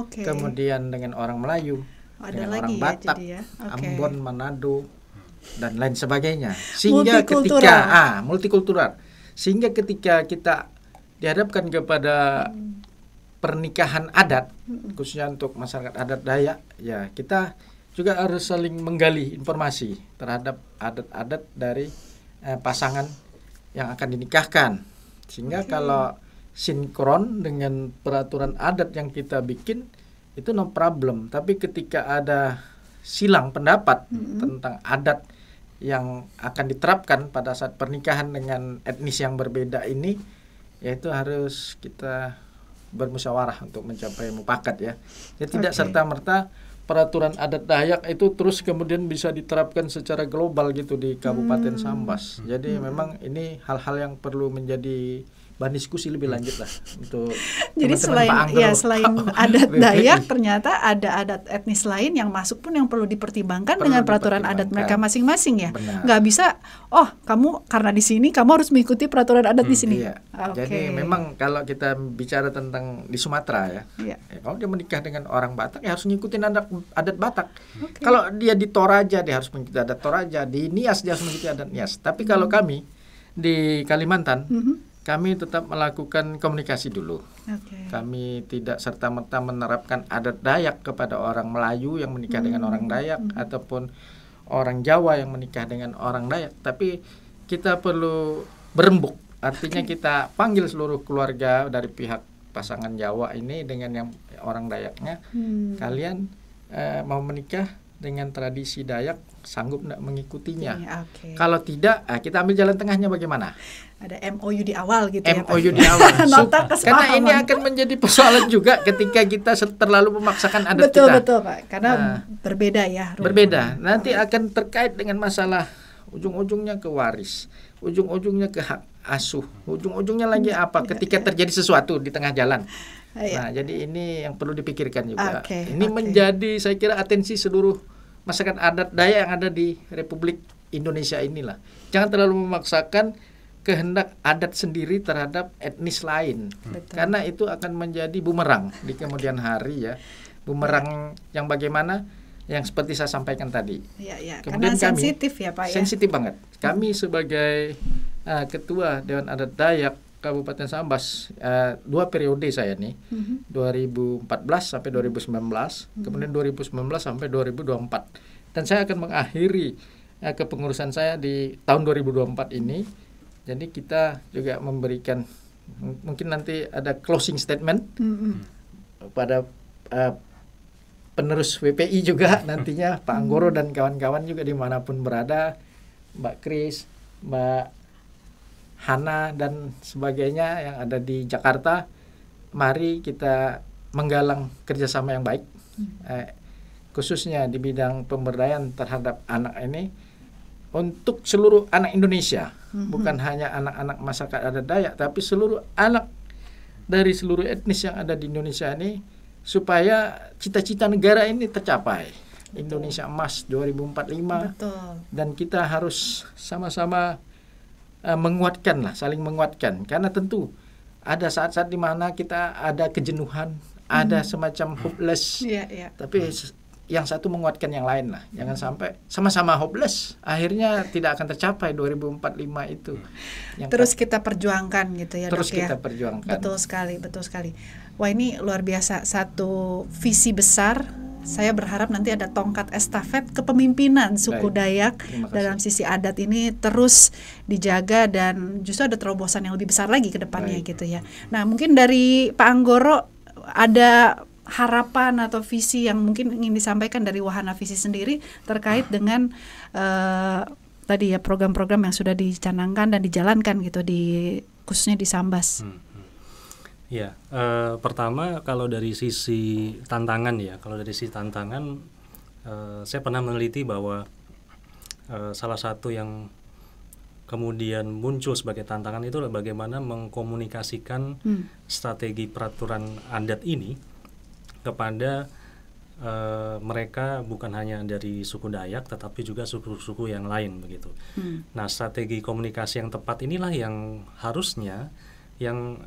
Speaker 1: kemudian dengan orang Melayu, dengan orang Batak, Ambon, Manado, dan lain sebagainya. Sehingga multikultural. Sehingga ketika kita dihadapkan kepada pernikahan adat, khususnya untuk masyarakat adat Dayak, ya kita juga harus saling menggali informasi terhadap adat-adat dari pasangan yang akan dinikahkan. Sehingga kalau sinkron dengan peraturan adat yang kita bikin, itu no problem. Tapi ketika ada silang pendapat tentang adat yang akan diterapkan pada saat pernikahan dengan etnis yang berbeda ini, yaitu harus kita bermusyawarah untuk mencapai mufakat ya. Jadi tidak serta-merta peraturan adat Dayak itu terus kemudian bisa diterapkan secara global gitu di Kabupaten Sambas. Jadi memang ini hal-hal yang perlu menjadi bahan diskusi lebih lanjut lah untuk
Speaker 2: jadi selain adat Dayak ternyata ada adat etnis lain yang masuk pun yang perlu dipertimbangkan dengan peraturan adat mereka masing-masing ya. Nggak bisa kamu karena di sini kamu harus mengikuti peraturan adat di sini.
Speaker 1: Iya. Jadi memang kalau kita bicara tentang di Sumatera ya, kalau dia menikah dengan orang Batak ya harus ngikutin adat Batak. Kalau dia di Toraja dia harus mengikuti adat Toraja, di Nias dia harus mengikuti adat Nias. Tapi kalau kami di Kalimantan kami tetap melakukan komunikasi dulu. Kami tidak serta-merta menerapkan adat Dayak kepada orang Melayu yang menikah dengan orang Dayak ataupun orang Jawa yang menikah dengan orang Dayak. Tapi kita perlu berembuk. Artinya kita panggil seluruh keluarga dari pihak pasangan Jawa ini dengan yang orang Dayaknya. Kalian mau menikah dengan tradisi Dayak, sanggup tidak mengikutinya? Kalau tidak, kita ambil jalan tengahnya bagaimana?
Speaker 2: Ada MOU di awal gitu
Speaker 1: MOU di awal. Karena ini akan menjadi persoalan juga ketika kita terlalu memaksakan adat kita.
Speaker 2: Betul Pak, karena berbeda ya.
Speaker 1: Berbeda. Nanti akan terkait dengan masalah ujung-ujungnya ke waris, ujung-ujungnya ke hak asuh, ujung-ujungnya lagi apa ketika terjadi sesuatu di tengah jalan. Nah, jadi ini yang perlu dipikirkan juga. Ini menjadi saya kira atensi seluruh masyarakat adat Dayak yang ada di Republik Indonesia inilah. Jangan terlalu memaksakan kehendak adat sendiri terhadap etnis lain. Karena itu akan menjadi bumerang di kemudian hari ya. Bumerang yang bagaimana? Yang seperti saya sampaikan tadi.
Speaker 2: Kemudian karena sensitif ya Pak ya.
Speaker 1: Sensitif banget. Kami sebagai Ketua Dewan Adat Dayak Kabupaten Sambas, 2 periode saya nih, 2014 sampai 2019, kemudian 2019 sampai 2024. Dan saya akan mengakhiri kepengurusan saya di tahun 2024 ini. Jadi kita juga memberikan, mungkin nanti ada closing statement pada penerus WPI juga nantinya, Pak Anggoro dan kawan-kawan juga dimanapun berada, Mbak Kris, Mbak Hana dan sebagainya yang ada di Jakarta. Mari kita menggalang kerjasama yang baik, khususnya di bidang pemberdayaan terhadap anak ini untuk seluruh anak Indonesia, bukan hanya anak-anak masyarakat adat Dayak, tapi seluruh anak dari seluruh etnis yang ada di Indonesia ini, supaya cita-cita negara ini tercapai. Indonesia Emas 2045. Dan kita harus sama-sama menguatkan lah, saling menguatkan, karena tentu ada saat-saat di mana kita ada kejenuhan, ada semacam hopeless, tapi yang satu menguatkan yang lain lah, jangan sampai sama-sama hopeless, akhirnya tidak akan tercapai 2045 itu.
Speaker 2: Terus kita perjuangkan gitu ya.
Speaker 1: Terus kita perjuangkan.
Speaker 2: Betul sekali. Wah, ini luar biasa, satu visi besar. Saya berharap nanti ada tongkat estafet kepemimpinan suku Dayak dalam sisi adat ini terus dijaga dan justru ada terobosan yang lebih besar lagi ke depannya gitu ya. Nah, mungkin dari Pak Anggoro ada harapan atau visi yang mungkin ingin disampaikan dari Wahana Visi sendiri terkait dengan tadi ya program-program yang sudah dicanangkan dan dijalankan gitu khususnya di Sambas.
Speaker 3: Ya, pertama kalau dari sisi tantangan saya pernah meneliti bahwa salah satu yang kemudian muncul sebagai tantangan itu adalah bagaimana mengkomunikasikan strategi peraturan adat ini kepada mereka bukan hanya dari suku Dayak tetapi juga suku-suku yang lain begitu. Nah, strategi komunikasi yang tepat inilah yang harusnya yang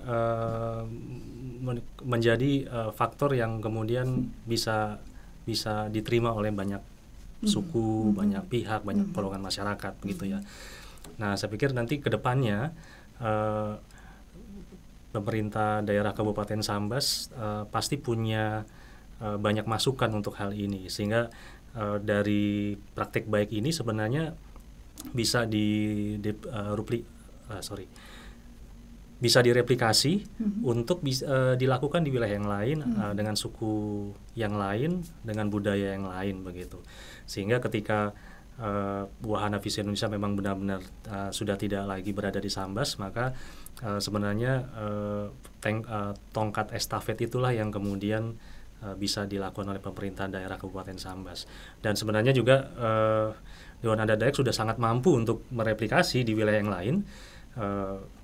Speaker 3: menjadi faktor yang kemudian bisa diterima oleh banyak suku, banyak pihak, banyak golongan masyarakat begitu ya. Nah, saya pikir nanti ke depannya pemerintah daerah Kabupaten Sambas pasti punya banyak masukan untuk hal ini, sehingga dari praktik baik ini sebenarnya bisa bisa direplikasi untuk dilakukan di wilayah yang lain dengan suku yang lain, dengan budaya yang lain begitu. Sehingga ketika Wahana Visi Indonesia memang benar-benar sudah tidak lagi berada di Sambas, maka sebenarnya tongkat estafet itulah yang kemudian bisa dilakukan oleh pemerintah daerah Kabupaten Sambas. Dan sebenarnya juga Dewan Adat Dayak sudah sangat mampu untuk mereplikasi di wilayah yang lain,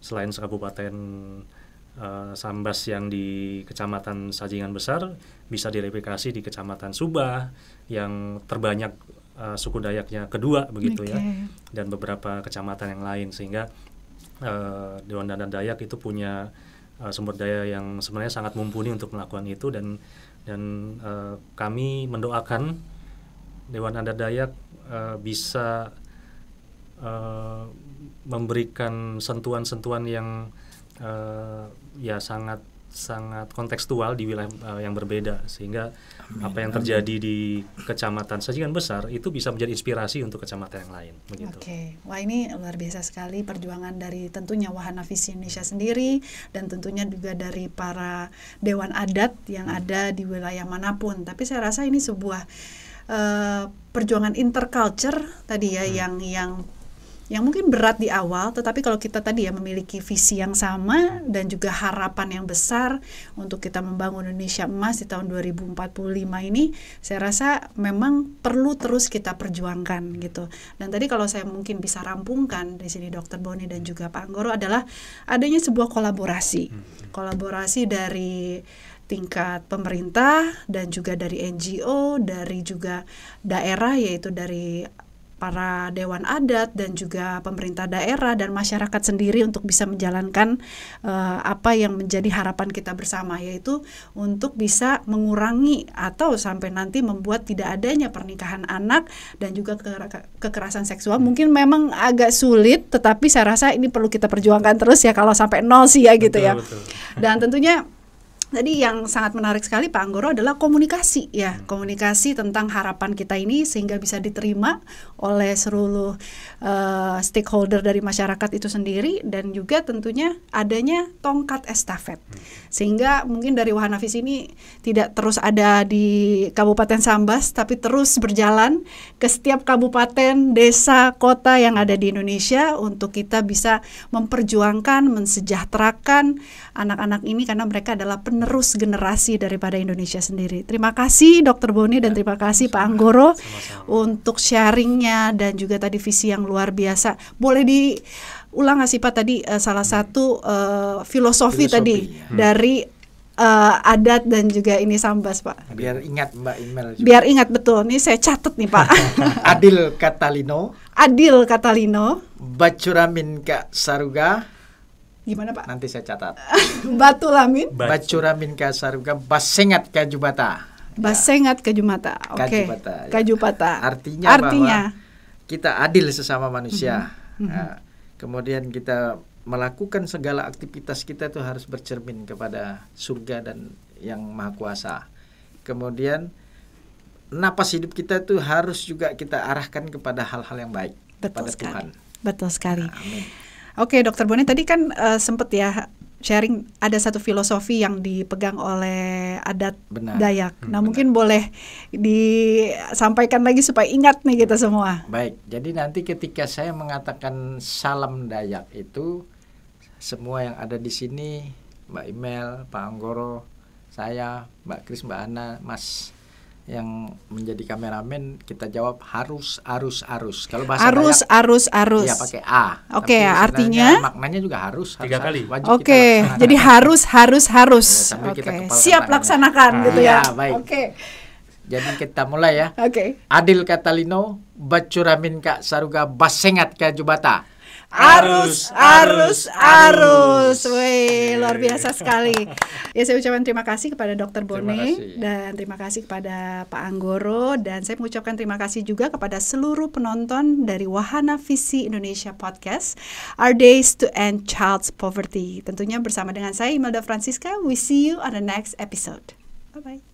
Speaker 3: selain Kabupaten Sambas yang di Kecamatan Sajingan Besar, bisa direplikasi di Kecamatan Subah yang terbanyak suku Dayaknya kedua begitu ya, dan beberapa kecamatan yang lain, sehingga Dewan Adat Dayak itu punya sumber daya yang sebenarnya sangat mumpuni untuk melakukan itu, dan kami mendoakan Dewan Adat Dayak bisa memberikan sentuhan-sentuhan yang ya sangat kontekstual di wilayah yang berbeda, sehingga apa yang terjadi di Kecamatan Sajingan Besar itu bisa menjadi inspirasi untuk kecamatan yang lain begitu.
Speaker 2: Wah, ini luar biasa sekali perjuangan dari tentunya Wahana Visi Indonesia sendiri, dan tentunya juga dari para dewan adat yang ada di wilayah manapun. Tapi saya rasa ini sebuah perjuangan interculture tadi ya, yang mungkin berat di awal, tetapi kalau kita tadi ya memiliki visi yang sama dan juga harapan yang besar untuk kita membangun Indonesia emas di tahun 2045 ini, saya rasa memang perlu terus kita perjuangkan gitu. Dan tadi kalau saya mungkin bisa rampungkan di sini Dr. Boni dan juga Pak Anggoro adalah adanya sebuah kolaborasi dari tingkat pemerintah dan juga dari NGO, dari juga daerah, yaitu dari para dewan adat dan juga pemerintah daerah dan masyarakat sendiri untuk bisa menjalankan apa yang menjadi harapan kita bersama, yaitu untuk bisa mengurangi atau sampai nanti membuat tidak adanya pernikahan anak dan juga kekerasan seksual. Mungkin memang agak sulit, tetapi saya rasa ini perlu kita perjuangkan terus ya, kalau sampai nol sih ya gitu ya. Betul. Dan tentunya tadi yang sangat menarik sekali Pak Anggoro adalah komunikasi ya, komunikasi tentang harapan kita ini sehingga bisa diterima oleh seluruh stakeholder dari masyarakat itu sendiri, dan juga tentunya adanya tongkat estafet, sehingga mungkin dari Wahana Visi ini tidak terus ada di Kabupaten Sambas, tapi terus berjalan ke setiap kabupaten, desa, kota yang ada di Indonesia untuk kita bisa memperjuangkan, mensejahterakan anak-anak ini, karena mereka adalah penerus generasi daripada Indonesia sendiri. Terima kasih Dr. Boni dan terima kasih Pak Anggoro untuk sharingnya dan juga tadi visi yang luar biasa. Boleh diulang nggak sih Pak tadi salah satu filosofi tadi dari adat dan juga ini Sambas Pak?
Speaker 1: Biar ingat Mbak Imel juga.
Speaker 2: Biar ingat, betul. Ini saya catat nih Pak.
Speaker 1: Adil Katalino, Bacuramin Kak Saruga.
Speaker 2: Gimana Pak?
Speaker 1: Nanti saya catat.
Speaker 2: Batulamin,
Speaker 1: Bacuramin Kak Saruga, Basengat Kajubata.
Speaker 2: Basengat Kajumata. Oke. Kajupata. Artinya
Speaker 1: bahwa kita adil sesama manusia. Nah, kemudian kita melakukan segala aktivitas kita itu harus bercermin kepada surga dan yang Maha Kuasa. Kemudian napas hidup kita itu harus juga kita arahkan kepada hal-hal yang baik.
Speaker 2: Betul
Speaker 1: kepada
Speaker 2: sekali.
Speaker 1: Tuhan.
Speaker 2: Betul sekali.
Speaker 1: Amin.
Speaker 2: Oke, Dr. Boni tadi kan sempat ya sharing ada satu filosofi yang dipegang oleh adat Dayak. Nah, mungkin boleh disampaikan lagi supaya ingat nih kita semua.
Speaker 1: Baik, jadi nanti ketika saya mengatakan salam Dayak itu, semua yang ada di sini, Mbak Imel, Pak Anggoro, saya, Mbak Kris, Mbak Ana, Mas yang menjadi kameramen, kita jawab harus. Kalau bahasa
Speaker 2: arus.
Speaker 1: Iya, pakai A.
Speaker 2: Oke, artinya
Speaker 1: maknanya juga harus
Speaker 3: 3 kali.
Speaker 2: Oke, jadi harus.
Speaker 1: Oke.
Speaker 2: Siap laksanakan gitu ya.
Speaker 1: Baik.
Speaker 2: Oke.
Speaker 1: Jadi kita mulai ya.
Speaker 2: Oke.
Speaker 1: Adil Katalino, Bacuramin Kak Saruga, Basengat Kajubata.
Speaker 2: Arus. Wih, luar biasa sekali. Ya, saya ucapkan terima kasih kepada Dr. Boni dan terima kasih kepada Pak Anggoro, dan saya mengucapkan terima kasih juga kepada seluruh penonton dari Wahana Visi Indonesia Podcast, Our Days to End Child Poverty. Tentunya bersama dengan saya Imelda Francisca. We see you on the next episode. Bye bye.